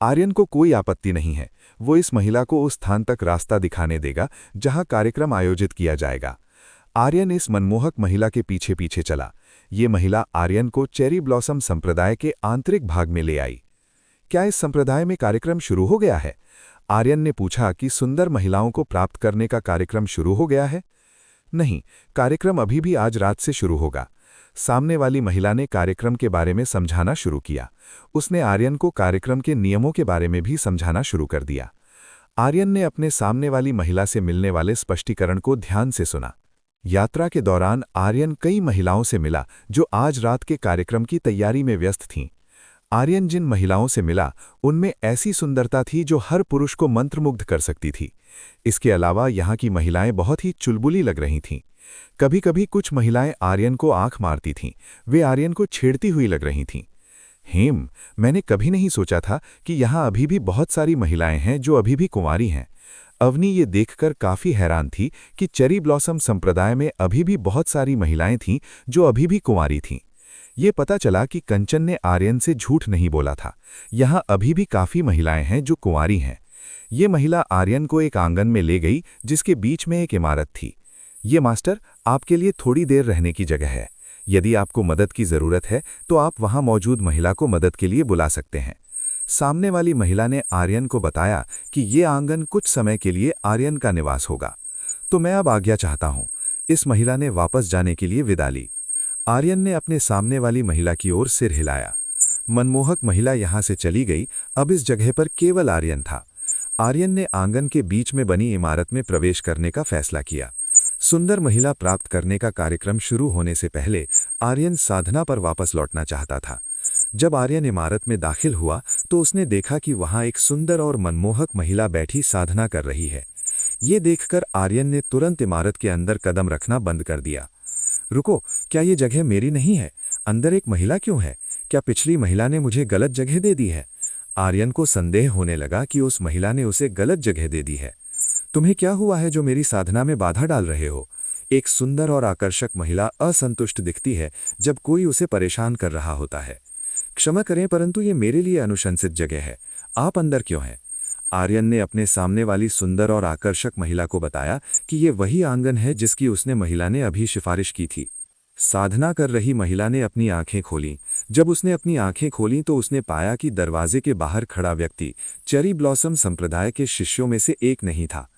आर्यन को कोई आपत्ति नहीं है। वो इस महिला को उस स्थान तक रास्ता दिखाने देगा जहां कार्यक्रम आयोजित किया जाएगा। आर्यन इस मनमोहक महिला के पीछे पीछे चला। ये महिला आर्यन को चेरी ब्लॉसम संप्रदाय के आंतरिक भाग में ले आई। क्या इस संप्रदाय में कार्यक्रम शुरू हो गया है? आर्यन ने पूछा कि सुंदर महिलाओं को प्राप्त करने का कार्यक्रम शुरू हो गया है? नहीं, कार्यक्रम अभी भी आज रात से शुरू होगा। सामने वाली महिला ने कार्यक्रम के बारे में समझाना शुरू किया। उसने आर्यन को कार्यक्रम के नियमों के बारे में भी समझाना शुरू कर दिया। आर्यन ने अपने सामने वाली महिला से मिलने वाले स्पष्टीकरण को ध्यान से सुना। यात्रा के दौरान आर्यन कई महिलाओं से मिला जो आज रात के कार्यक्रम की तैयारी में व्यस्त थीं। आर्यन जिन महिलाओं से मिला उनमें ऐसी सुंदरता थी जो हर पुरुष को मंत्रमुग्ध कर सकती थी। इसके अलावा यहाँ की महिलाएं बहुत ही चुलबुली लग रही थीं। कभी कभी कुछ महिलाएं आर्यन को आंख मारती थीं। वे आर्यन को छेड़ती हुई लग रही थीं। हेम, मैंने कभी नहीं सोचा था कि यहाँ अभी भी बहुत सारी महिलाएं हैं जो अभी भी कुंवारी हैं। अवनी ये देखकर काफी हैरान थी कि चेरी ब्लॉसम संप्रदाय में अभी भी बहुत सारी महिलाएं थीं जो अभी भी कुंवारी थीं। ये पता चला कि कंचन ने आर्यन से झूठ नहीं बोला था। यहाँ अभी भी काफी महिलाएं हैं जो कुंवारी हैं। ये महिला आर्यन को एक आंगन में ले गई जिसके बीच में एक इमारत थी। ये मास्टर, आपके लिए थोड़ी देर रहने की जगह है। यदि आपको मदद की जरूरत है तो आप वहां मौजूद महिला को मदद के लिए बुला सकते हैं। सामने वाली महिला ने आर्यन को बताया कि ये आंगन कुछ समय के लिए आर्यन का निवास होगा। तो मैं अब आज्ञा चाहता हूं। इस महिला ने वापस जाने के लिए विदा ली। आर्यन ने अपने सामने वाली महिला की ओर सिर हिलाया। मनमोहक महिला यहां से चली गई। अब इस जगह पर केवल आर्यन था। आर्यन ने आंगन के बीच में बनी इमारत में प्रवेश करने का फैसला किया। सुंदर महिला प्राप्त करने का कार्यक्रम शुरू होने से पहले आर्यन साधना पर वापस लौटना चाहता था। जब आर्यन इमारत में दाखिल हुआ तो उसने देखा कि वहां एक सुंदर और मनमोहक महिला बैठी साधना कर रही है। ये देखकर आर्यन ने तुरंत इमारत के अंदर कदम रखना बंद कर दिया। रुको, क्या ये जगह मेरी नहीं है? अंदर एक महिला क्यों है? क्या पिछली महिला ने मुझे गलत जगह दे दी है? आर्यन को संदेह होने लगा कि उस महिला ने उसे गलत जगह दे दी है। तुम्हें क्या हुआ है जो मेरी साधना में बाधा डाल रहे हो? एक सुंदर और आकर्षक महिला असंतुष्ट दिखती है जब कोई उसे परेशान कर रहा होता है। क्षमा करें, परंतु ये मेरे लिए अनुशंसित जगह है। आप अंदर क्यों हैं? आर्यन ने अपने सामने वाली सुंदर और आकर्षक महिला को बताया कि ये वही आंगन है जिसकी उसने महिला ने अभी सिफारिश की थी। साधना कर रही महिला ने अपनी आंखें खोलीं। जब उसने अपनी आंखें खोलीं तो उसने पाया कि दरवाजे के बाहर खड़ा व्यक्ति चेरी ब्लॉसम संप्रदाय के शिष्यों में से एक नहीं था।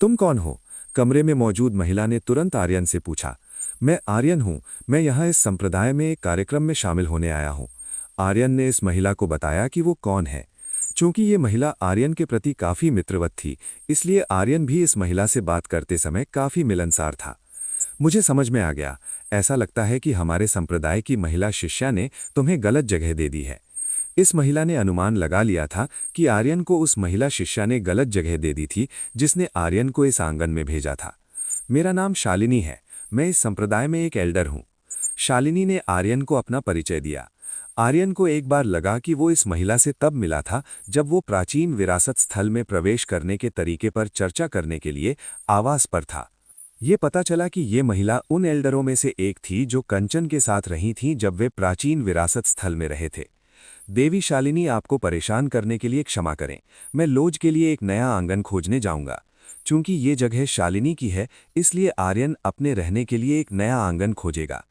तुम कौन हो? कमरे में मौजूद महिला ने तुरंत आर्यन से पूछा। मैं आर्यन हूं। मैं यहाँ इस संप्रदाय में एक कार्यक्रम में शामिल होने आया हूं। आर्यन ने इस महिला को बताया कि वो कौन है। चूंकि ये महिला आर्यन के प्रति काफी मित्रवत थी, इसलिए आर्यन भी इस महिला से बात करते समय काफी मिलनसार था। मुझे समझ में आ गया। ऐसा लगता है कि हमारे संप्रदाय की महिला शिष्या ने तुम्हें गलत जगह दे दी है। इस महिला ने अनुमान लगा लिया था कि आर्यन को उस महिला शिष्या ने गलत जगह दे दी थी जिसने आर्यन को इस आंगन में भेजा था। मेरा नाम शालिनी है। मैं इस संप्रदाय में एक एल्डर हूं। शालिनी ने आर्यन को अपना परिचय दिया। आर्यन को एक बार लगा कि वो इस महिला से तब मिला था जब वो प्राचीन विरासत स्थल में प्रवेश करने के तरीके पर चर्चा करने के लिए आवास पर था। ये पता चला कि ये महिला उन एल्डरों में से एक थी जो कंचन के साथ रही थीं जब वे प्राचीन विरासत स्थल में रहे थे। देवी शालिनी, आपको परेशान करने के लिए क्षमा करें। मैं लॉज के लिए एक नया आंगन खोजने जाऊंगा। चूंकि ये जगह शालिनी की है, इसलिए आर्यन अपने रहने के लिए एक नया आंगन खोजेगा।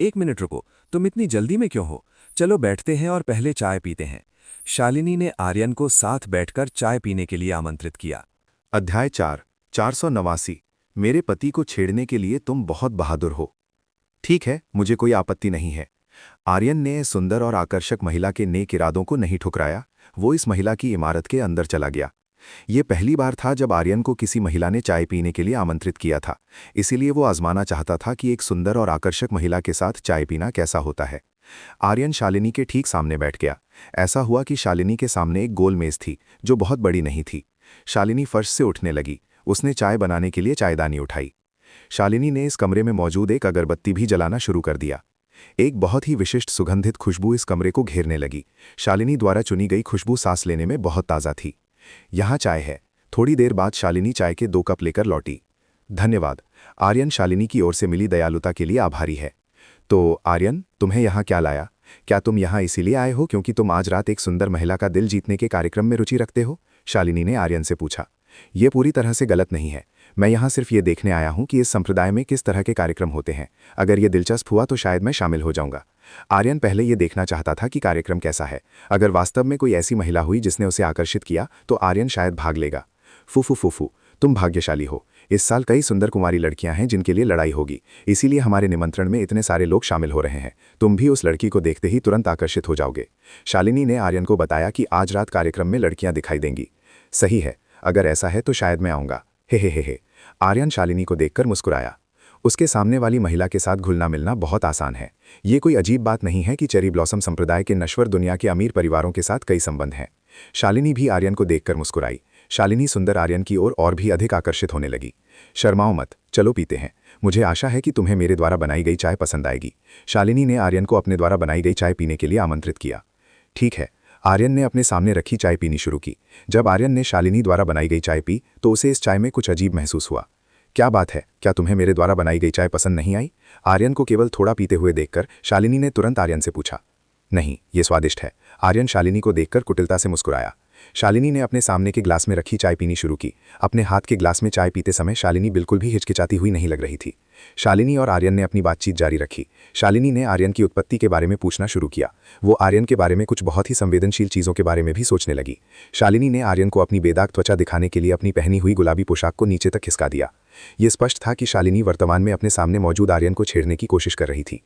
एक मिनट रुको, तुम इतनी जल्दी में क्यों हो? चलो बैठते हैं और पहले चाय पीते हैं। शालिनी ने आर्यन को साथ बैठकर चाय पीने के लिए आमंत्रित किया। अध्याय 489। मेरे पति को छेड़ने के लिए तुम बहुत बहादुर हो। ठीक है, मुझे कोई आपत्ति नहीं है। आर्यन ने सुंदर और आकर्षक महिला के नेक इरादों को नहीं ठुकराया। वो इस महिला की इमारत के अंदर चला गया। ये पहली बार था जब आर्यन को किसी महिला ने चाय पीने के लिए आमंत्रित किया था, इसीलिए वो आजमाना चाहता था कि एक सुंदर और आकर्षक महिला के साथ चाय पीना कैसा होता है। आर्यन शालिनी के ठीक सामने बैठ गया। ऐसा हुआ कि शालिनी के सामने एक गोल मेज थी जो बहुत बड़ी नहीं थी। शालिनी फर्श से उठने लगी। उसने चाय बनाने के लिए चायदानी उठाई। शालिनी ने इस कमरे में मौजूद एक अगरबत्ती भी जलाना शुरू कर दिया। एक बहुत ही विशिष्ट सुगंधित खुशबू इस कमरे को घेरने लगी। शालिनी द्वारा चुनी गई खुशबू सांस लेने में बहुत ताज़ा थी। यहाँ चाय है। थोड़ी देर बाद शालिनी चाय के 2 कप लेकर लौटी। धन्यवाद। आर्यन शालिनी की ओर से मिली दयालुता के लिए आभारी है। तो आर्यन, तुम्हें यहाँ क्या लाया? क्या तुम यहाँ इसीलिए आए हो क्योंकि तुम आज रात एक सुंदर महिला का दिल जीतने के कार्यक्रम में रुचि रखते हो? शालिनी ने आर्यन से पूछा। ये पूरी तरह से गलत नहीं है। मैं यहाँ सिर्फ ये देखने आया हूँ कि इस संप्रदाय में किस तरह के कार्यक्रम होते हैं। अगर ये दिलचस्प हुआ तो शायद मैं शामिल हो जाऊंगा। आर्यन पहले ये देखना चाहता था कि कार्यक्रम कैसा है। अगर वास्तव में कोई ऐसी महिला हुई जिसने उसे आकर्षित किया तो आर्यन शायद भाग लेगा। फूफू फूफू, तुम भाग्यशाली हो। इस साल कई सुंदर कुमारी लड़कियां हैं जिनके लिए लड़ाई होगी, इसीलिए हमारे निमंत्रण में इतने सारे लोग शामिल हो रहे हैं। तुम भी उस लड़की को देखते ही तुरंत आकर्षित हो जाओगे। शालिनी ने आर्यन को बताया कि आज रात कार्यक्रम में लड़कियां दिखाई देंगी। सही है, अगर ऐसा है तो शायद मैं आऊँगा। हे। आर्यन शालिनी को देखकर मुस्कुराया। उसके सामने वाली महिला के साथ घुलना मिलना बहुत आसान है। ये कोई अजीब बात नहीं है कि चेरी ब्लॉसम संप्रदाय के नश्वर दुनिया के अमीर परिवारों के साथ कई संबंध हैं। शालिनी भी आर्यन को देखकर मुस्कुराई। शालिनी सुंदर आर्यन की ओर और भी अधिक आकर्षित होने लगी। शर्माओ मत, चलो पीते हैं। मुझे आशा है कि तुम्हें मेरे द्वारा बनाई गई चाय पसंद आएगी। शालिनी ने आर्यन को अपने द्वारा बनाई गई चाय पीने के लिए आमंत्रित किया। ठीक है। आर्यन ने अपने सामने रखी चाय पीनी शुरू की। जब आर्यन ने शालिनी द्वारा बनाई गई चाय पी तो उसे इस चाय में कुछ अजीब महसूस हुआ। क्या बात है, क्या तुम्हें मेरे द्वारा बनाई गई चाय पसंद नहीं आई? आर्यन को केवल थोड़ा पीते हुए देखकर शालिनी ने तुरंत आर्यन से पूछा। नहीं, ये स्वादिष्ट है। आर्यन शालिनी को देखकर कुटिलता से मुस्कुराया। शालिनी ने अपने सामने के ग्लास में रखी चाय पीनी शुरू की। अपने हाथ के ग्लास में चाय पीते समय शालिनी बिल्कुल भी हिचकिचाती हुई नहीं लग रही थी। शालिनी और आर्यन ने अपनी बातचीत जारी रखी। शालिनी ने आर्यन की उत्पत्ति के बारे में पूछना शुरू किया। वो आर्यन के बारे में कुछ बहुत ही संवेदनशील चीज़ों के बारे में भी सोचने लगी। शालिनी ने आर्यन को अपनी बेदाग त्वचा दिखाने के लिए अपनी पहनी हुई गुलाबी पोशाक को नीचे तक खिसका दिया। ये स्पष्ट था कि शालिनी वर्तमान में अपने सामने मौजूद आर्यन को छेड़ने की कोशिश कर रही थी।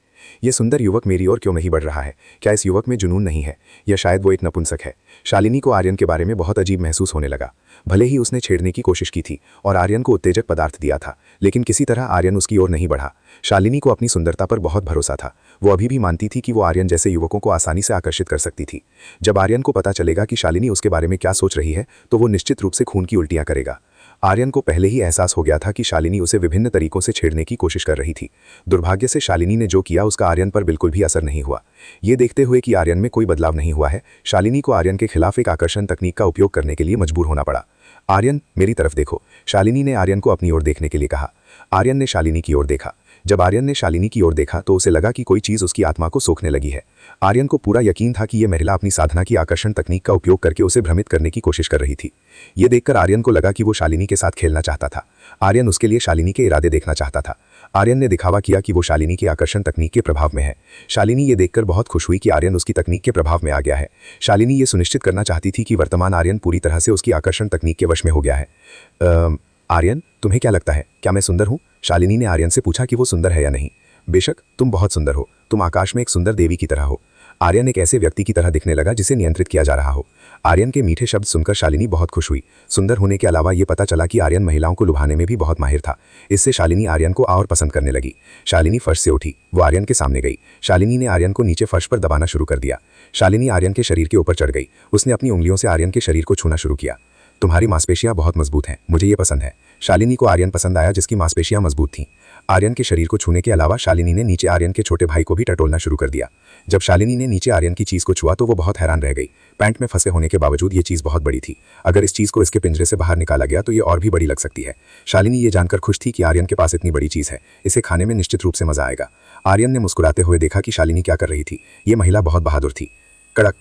ये सुंदर युवक मेरी ओर क्यों नहीं बढ़ रहा है? क्या इस युवक में जुनून नहीं है, या शायद वो एक नपुंसक है? शालिनी को आर्यन के बारे में बहुत अजीब महसूस होने लगा। भले ही उसने छेड़ने की कोशिश की थी और आर्यन को उत्तेजक पदार्थ दिया था, लेकिन किसी तरह आर्यन उसकी ओर नहीं बढ़ा। शालिनी को अपनी सुंदरता पर बहुत भरोसा था। वो अभी भी मानती थी कि वो आर्यन जैसे युवकों को आसानी से आकर्षित कर सकती थी। जब आर्यन को पता चलेगा कि शालिनी उसके बारे में क्या सोच रही है तो वो निश्चित रूप से खून की उल्टियां करेगा। आर्यन को पहले ही एहसास हो गया था कि शालिनी उसे विभिन्न तरीकों से छेड़ने की कोशिश कर रही थी। दुर्भाग्य से शालिनी ने जो किया उसका आर्यन पर बिल्कुल भी असर नहीं हुआ। ये देखते हुए कि आर्यन में कोई बदलाव नहीं हुआ है, शालिनी को आर्यन के खिलाफ एक आकर्षण तकनीक का उपयोग करने के लिए मजबूर होना पड़ा। आर्यन, मेरी तरफ देखो। शालिनी ने आर्यन को अपनी ओर देखने के लिए कहा। आर्यन ने शालिनी की ओर देखा। जब आर्यन ने शालिनी की ओर देखा तो उसे लगा कि कोई चीज़ उसकी आत्मा को सोखने लगी है। आर्यन को पूरा यकीन था कि यह महिला अपनी साधना की आकर्षण तकनीक का उपयोग करके उसे भ्रमित करने की कोशिश कर रही थी। ये देखकर आर्यन को लगा कि वो शालिनी के साथ खेलना चाहता था। आर्यन उसके लिए शालिनी के इरादे देखना चाहता था। आर्यन ने दिखावा किया कि वो शालिनी की आकर्षण तकनीक के प्रभाव में है। शालिनी ये देखकर बहुत खुश हुई कि आर्यन उसकी तकनीक के प्रभाव में आ गया है। शालिनी ये सुनिश्चित करना चाहती थी कि वर्तमान आर्यन पूरी तरह से उसकी आकर्षण तकनीक के वश में हो गया है। आर्यन, तुम्हें क्या लगता है, क्या मैं सुंदर हूँ? शालिनी ने आर्यन से पूछा कि वो सुंदर है या नहीं। बेशक, तुम बहुत सुंदर हो। तुम आकाश में एक सुंदर देवी की तरह हो। आर्यन एक ऐसे व्यक्ति की तरह दिखने लगा जिसे नियंत्रित किया जा रहा हो। आर्यन के मीठे शब्द सुनकर शालिनी बहुत खुश हुई। सुंदर होने के अलावा ये पता चला कि आर्यन महिलाओं को लुभाने में भी बहुत माहिर था। इससे शालिनी आर्यन को और पसंद करने लगी। शालिनी फर्श से उठी। वो आर्यन के सामने गई। शालिनी ने आर्यन को नीचे फर्श पर दबाना शुरू कर दिया। शालिनी आर्यन के शरीर के ऊपर चढ़ गई। उसने अपनी उंगलियों से आर्यन के शरीर को छूना शुरू किया। तुम्हारी मांसपेशियां बहुत मजबूत हैं, मुझे ये पसंद है। शालिनी को आर्यन पसंद आया जिसकी मांसपेशियां मजबूत थीं। आर्यन के शरीर को छूने के अलावा शालिनी ने नीचे आर्यन के छोटे भाई को भी टटोलना शुरू कर दिया। जब शालिनी ने नीचे आर्यन की चीज़ को छुआ तो वो बहुत हैरान रह गई। पैंट में फंसे होने के बावजूद ये चीज़ बहुत बड़ी थी। अगर इस चीज़ को इसके पिंजरे से बाहर निकाला गया तो ये और भी बड़ी लग सकती है। शालिनी ये जानकर खुश थी कि आर्यन के पास इतनी बड़ी चीज़ है, इसे खाने में निश्चित रूप से मजा आएगा। आर्यन ने मुस्कुराते हुए देखा कि शालिनी क्या कर रही थी। ये महिला बहुत बहादुर थी। कड़क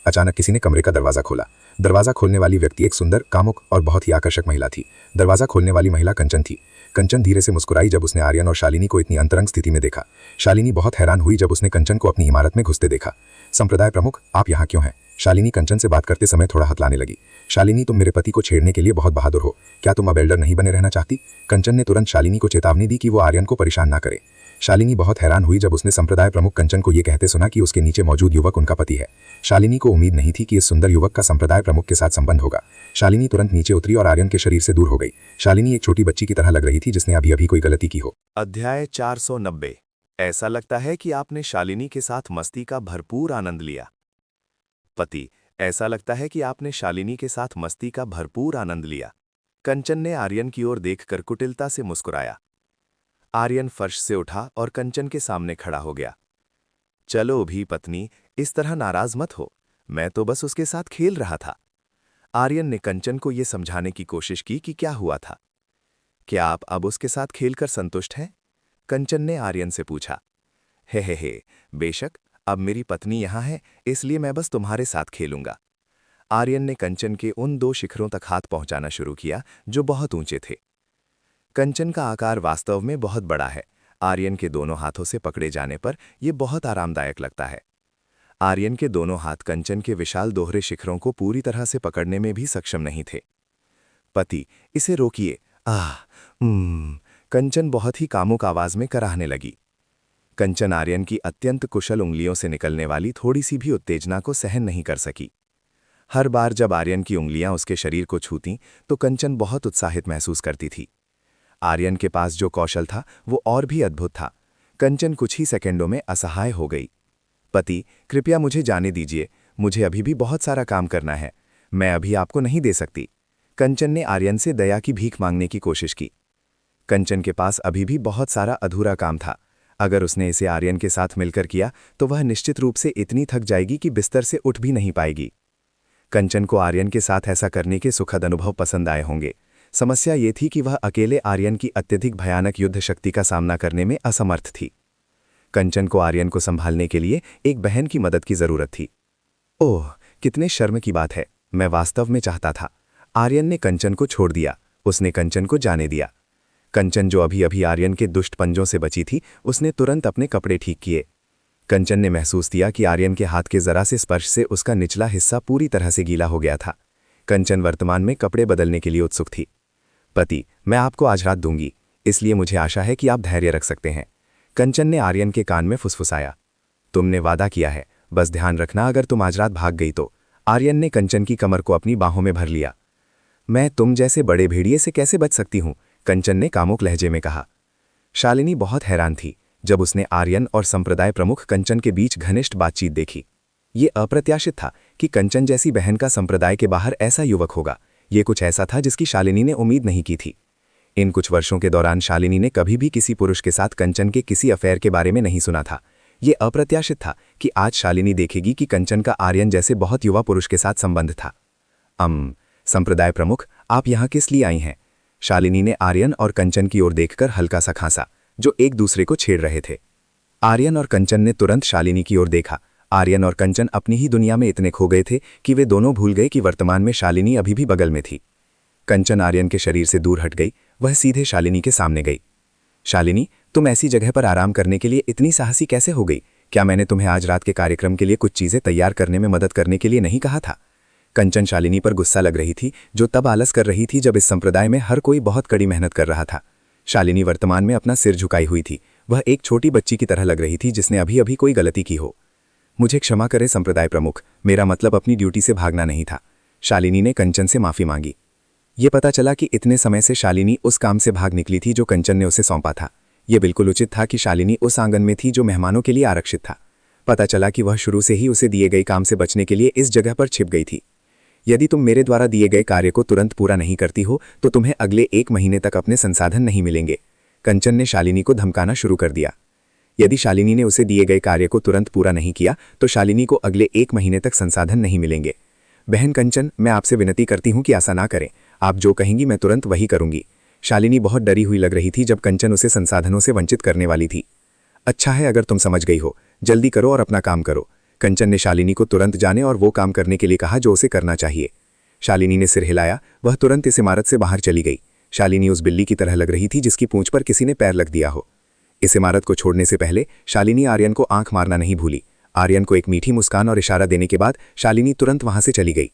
अचानक किसी ने कमरे का दरवाजा खोला। दरवाजा खोलने वाली व्यक्ति एक सुंदर, कामुक और बहुत ही आकर्षक महिला थी। दरवाजा खोलने वाली महिला कंचन थी। कंचन धीरे से मुस्कुराई जब उसने आर्यन और शालिनी को इतनी अंतरंग स्थिति में देखा। शालिनी बहुत हैरान हुई जब उसने कंचन को अपनी इमारत में घुसते देखा। संप्रदाय प्रमुख, आप यहाँ क्यों हैं? शालिनी कंचन से बात करते समय थोड़ा हथलाने लगी। शालिनी, तुम मेरे पति को छेड़ने के लिए बहुत बहादुर हो। क्या तुम अब एल्डर नहीं बने रहना चाहती? कंचन ने तुरंत शालिनी को चेतावनी दी कि वो आर्यन को परेशान ना करे। शालिनी बहुत हैरान हुई जब उसने संप्रदाय प्रमुख कंचन को ये कहते सुना कि उसके नीचे मौजूद युवक उनका पति है। शालिनी को उम्मीद नहीं थी कि इस सुंदर युवक का संप्रदाय प्रमुख के साथ संबंध होगा। शालिनी तुरंत नीचे उतरी और आर्यन के शरीर से दूर हो गई। शालिनी एक छोटी बच्ची की तरह लग रही थी जिसने अभी अभी कोई गलती की हो। अध्याय 490। ऐसा लगता है कि आपने शालिनी के साथ मस्ती का भरपूर आनंद लिया। पति, ऐसा लगता है कि आपने शालिनी के साथ मस्ती का भरपूर आनंद लिया। कंचन ने आर्यन की ओर देखकर कुटिलता से मुस्कुराया। आर्यन फर्श से उठा और कंचन के सामने खड़ा हो गया। चलो भी पत्नी, इस तरह नाराज मत हो, मैं तो बस उसके साथ खेल रहा था। आर्यन ने कंचन को यह समझाने की कोशिश की कि क्या हुआ था। क्या आप अब उसके साथ खेलकर संतुष्ट हैं? कंचन ने आर्यन से पूछा। हे, बेशक, अब मेरी पत्नी यहां है, इसलिए मैं बस तुम्हारे साथ खेलूंगा। आर्यन ने कंचन के उन 2 शिखरों तक हाथ पहुंचाना शुरू किया जो बहुत ऊंचे थे। कंचन का आकार वास्तव में बहुत बड़ा है। आर्यन के दोनों हाथों से पकड़े जाने पर यह बहुत आरामदायक लगता है। आर्यन के दोनों हाथ कंचन के विशाल दोहरे शिखरों को पूरी तरह से पकड़ने में भी सक्षम नहीं थे। पति, इसे रोकिए। कंचन बहुत ही कामुक आवाज में कराहने लगी। कंचन आर्यन की अत्यंत कुशल उंगलियों से निकलने वाली थोड़ी सी भी उत्तेजना को सहन नहीं कर सकी। हर बार जब आर्यन की उंगलियां उसके शरीर को छूतीं तो कंचन बहुत उत्साहित महसूस करती थी। आर्यन के पास जो कौशल था वो और भी अद्भुत था। कंचन कुछ ही सेकंडों में असहाय हो गई। पति, कृपया मुझे जाने दीजिए, मुझे अभी भी बहुत सारा काम करना है, मैं अभी आपको नहीं दे सकती। कंचन ने आर्यन से दया की भीख मांगने की कोशिश की। कंचन के पास अभी भी बहुत सारा अधूरा काम था। अगर उसने इसे आर्यन के साथ मिलकर किया तो वह निश्चित रूप से इतनी थक जाएगी कि बिस्तर से उठ भी नहीं पाएगी। कंचन को आर्यन के साथ ऐसा करने के सुखद अनुभव पसंद आए होंगे। समस्या ये थी कि वह अकेले आर्यन की अत्यधिक भयानक युद्ध शक्ति का सामना करने में असमर्थ थी। कंचन को आर्यन को संभालने के लिए एक बहन की मदद की जरूरत थी। ओह, कितने शर्म की बात है, मैं वास्तव में चाहता था। आर्यन ने कंचन को छोड़ दिया। उसने कंचन को जाने दिया। कंचन, जो अभी अभी आर्यन के दुष्ट पंजों से बची थी, उसने तुरंत अपने कपड़े ठीक किए। कंचन ने महसूस किया कि आर्यन के हाथ के जरा से स्पर्श से उसका निचला हिस्सा पूरी तरह से गीला हो गया था। कंचन वर्तमान में कपड़े बदलने के लिए उत्सुक थी। पति, मैं आपको आज रात दूंगी, इसलिए मुझे आशा है कि आप धैर्य रख सकते हैं। कंचन ने आर्यन के कान में फुसफुसाया। तुमने वादा किया है, बस ध्यान रखना अगर तुम आज रात भाग गई तो। आर्यन ने कंचन की कमर को अपनी बाहों में भर लिया। मैं तुम जैसे बड़े भेड़िए से कैसे बच सकती हूं? कंचन ने कामुक लहजे में कहा। शालिनी बहुत हैरान थी जब उसने आर्यन और संप्रदाय प्रमुख कंचन के बीच घनिष्ठ बातचीत देखी। ये अप्रत्याशित था कि कंचन जैसी बहन का संप्रदाय के बाहर ऐसा युवक होगा। ये कुछ ऐसा था जिसकी शालिनी ने उम्मीद नहीं की थी। इन कुछ वर्षों के दौरान शालिनी ने कभी भी किसी पुरुष के साथ कंचन के किसी अफेयर के बारे में नहीं सुना था। ये अप्रत्याशित था कि आज शालिनी देखेगी कि कंचन का आर्यन जैसे बहुत युवा पुरुष के साथ संबंध था। संप्रदाय प्रमुख, आप यहाँ किस लिए आई हैं? शालिनी ने आर्यन और कंचन की ओर देखकर हल्का सा खांसा, जो एक दूसरे को छेड़ रहे थे। आर्यन और कंचन ने तुरंत शालिनी की ओर देखा। आर्यन और कंचन अपनी ही दुनिया में इतने खो गए थे कि वे दोनों भूल गए कि वर्तमान में शालिनी अभी भी बगल में थी। कंचन आर्यन के शरीर से दूर हट गई। वह सीधे शालिनी के सामने गई। शालिनी, तुम ऐसी जगह पर आराम करने के लिए इतनी साहसी कैसे हो गई? क्या मैंने तुम्हें आज रात के कार्यक्रम के लिए कुछ चीजें तैयार करने में मदद करने के लिए नहीं कहा था? कंचन शालिनी पर गुस्सा लग रही थी, जो तब आलस कर रही थी जब इस संप्रदाय में हर कोई बहुत कड़ी मेहनत कर रहा था। शालिनी वर्तमान में अपना सिर झुकाई हुई थी। वह एक छोटी बच्ची की तरह लग रही थी जिसने अभी अभी कोई गलती की हो। मुझे क्षमा करें संप्रदाय प्रमुख, मेरा मतलब अपनी ड्यूटी से भागना नहीं था। शालिनी ने कंचन से माफी मांगी। ये पता चला कि इतने समय से शालिनी उस काम से भाग निकली थी जो कंचन ने उसे सौंपा था। यह बिल्कुल उचित था कि शालिनी उस आंगन में थी जो मेहमानों के लिए आरक्षित था। पता चला कि वह शुरू से ही उसे दिए गए काम से बचने के लिए इस जगह पर छिप गई थी। यदि तुम मेरे द्वारा दिए गए कार्य को तुरंत पूरा नहीं करती हो तो तुम्हें अगले 1 महीने तक अपने संसाधन नहीं मिलेंगे। कंचन ने शालिनी को धमकाना शुरू कर दिया। यदि शालिनी ने उसे दिए गए कार्य को तुरंत पूरा नहीं किया तो शालिनी को अगले 1 महीने तक संसाधन नहीं मिलेंगे। बहन कंचन, मैं आपसे विनती करती हूँ कि ऐसा ना करें। आप जो कहेंगी मैं तुरंत वही करूंगी। शालिनी बहुत डरी हुई लग रही थी जब कंचन उसे संसाधनों से वंचित करने वाली थी। अच्छा है अगर तुम समझ गई हो, जल्दी करो और अपना काम करो। कंचन ने शालिनी को तुरंत जाने और वो काम करने के लिए कहा जो उसे करना चाहिए। शालिनी ने सिर हिलाया, वह तुरंत इस इमारत से बाहर चली गई। शालिनी उस बिल्ली की तरह लग रही थी जिसकी पूंछ पर किसी ने पैर लग दिया हो। इस इमारत को छोड़ने से पहले शालिनी आर्यन को आंख मारना नहीं भूली। आर्यन को एक मीठी मुस्कान और इशारा देने के बाद शालिनी तुरंत वहां से चली गई।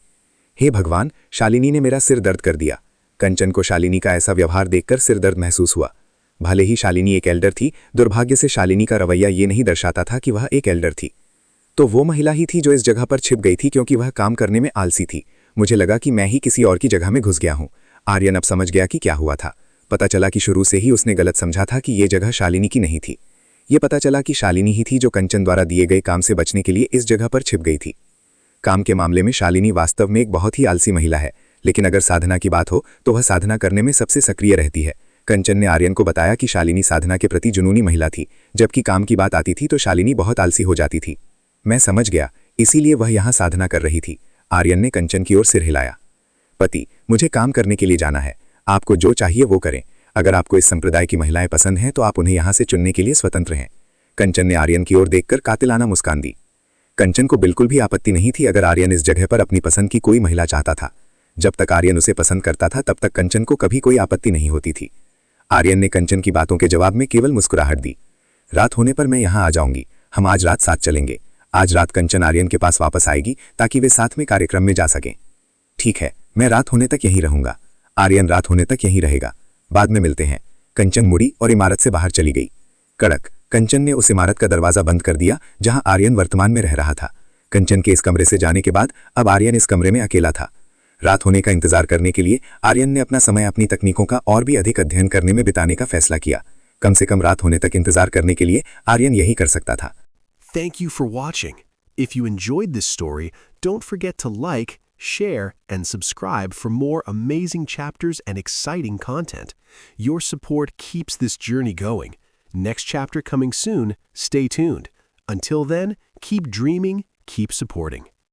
हे भगवान, शालिनी ने मेरा सिर दर्द कर दिया। कंचन को शालिनी का ऐसा व्यवहार देखकर सिर दर्द महसूस हुआ। भले ही शालिनी एक एल्डर थी, दुर्भाग्य से शालिनी का रवैया ये नहीं दर्शाता था कि वह एक एल्डर थी। तो वो महिला ही थी जो इस जगह पर छिप गई थी क्योंकि वह काम करने में आलसी थी। मुझे लगा कि मैं ही किसी और की जगह में घुस गया हूं। आर्यन अब समझ गया कि क्या हुआ था। पता चला कि शुरू से ही उसने गलत समझा था कि ये जगह शालिनी की नहीं थी। ये पता चला कि शालिनी ही थी जो कंचन द्वारा दिए गए काम से बचने के लिए इस जगह पर छिप गई थी। काम के मामले में शालिनी वास्तव में एक बहुत ही आलसी महिला है, लेकिन अगर साधना की बात हो तो वह साधना करने में सबसे सक्रिय रहती है। कंचन ने आर्यन को बताया कि शालिनी साधना के प्रति जुनूनी महिला थी, जबकि काम की बात आती थी तो शालिनी बहुत आलसी हो जाती थी। मैं समझ गया, इसीलिए वह यहाँ साधना कर रही थी। आर्यन ने कंचन की ओर सिर हिलाया। पति, मुझे काम करने के लिए जाना है। आपको जो चाहिए वो करें। अगर आपको इस संप्रदाय की महिलाएं पसंद हैं तो आप उन्हें यहाँ से चुनने के लिए स्वतंत्र हैं। कंचन ने आर्यन की ओर देखकर कातिलाना मुस्कान दी। कंचन को बिल्कुल भी आपत्ति नहीं थी अगर आर्यन इस जगह पर अपनी पसंद की कोई महिला चाहता था। जब तक आर्यन उसे पसंद करता था तब तक कंचन को कभी कोई आपत्ति नहीं होती थी। आर्यन ने कंचन की बातों के जवाब में केवल मुस्कुराहट दी। रात होने पर मैं यहाँ आ जाऊंगी। हम आज रात साथ चलेंगे। आज रात कंचन आर्यन के पास वापस आएगी ताकि वे साथ में कार्यक्रम में जा सकें। ठीक है, मैं रात होने तक यहीं रहूंगा। आर्यन रात होने तक यहीं रहेगा। बाद में मिलते हैं। कंचन मुड़ी और इमारत से बाहर चली गई। कड़क, कंचन ने उस इमारत का दरवाजा बंद कर दिया जहां आर्यन वर्तमान में रह रहा था। कंचन के इस कमरे से जाने के बाद अब आर्यन इस कमरे में अकेला था। रात होने का इंतजार करने के लिए आर्यन ने अपना समय अपनी तकनीकों का और भी अधिक अध्ययन करने में बिताने का फैसला किया। कम से कम रात होने तक इंतजार करने के लिए आर्यन यही कर सकता था। Thank you for watching. If you enjoyed this story, don't forget to like, share, and subscribe for more amazing chapters and exciting content. Your support keeps this journey going. Next chapter coming soon. Stay tuned. Until then, keep dreaming, keep supporting.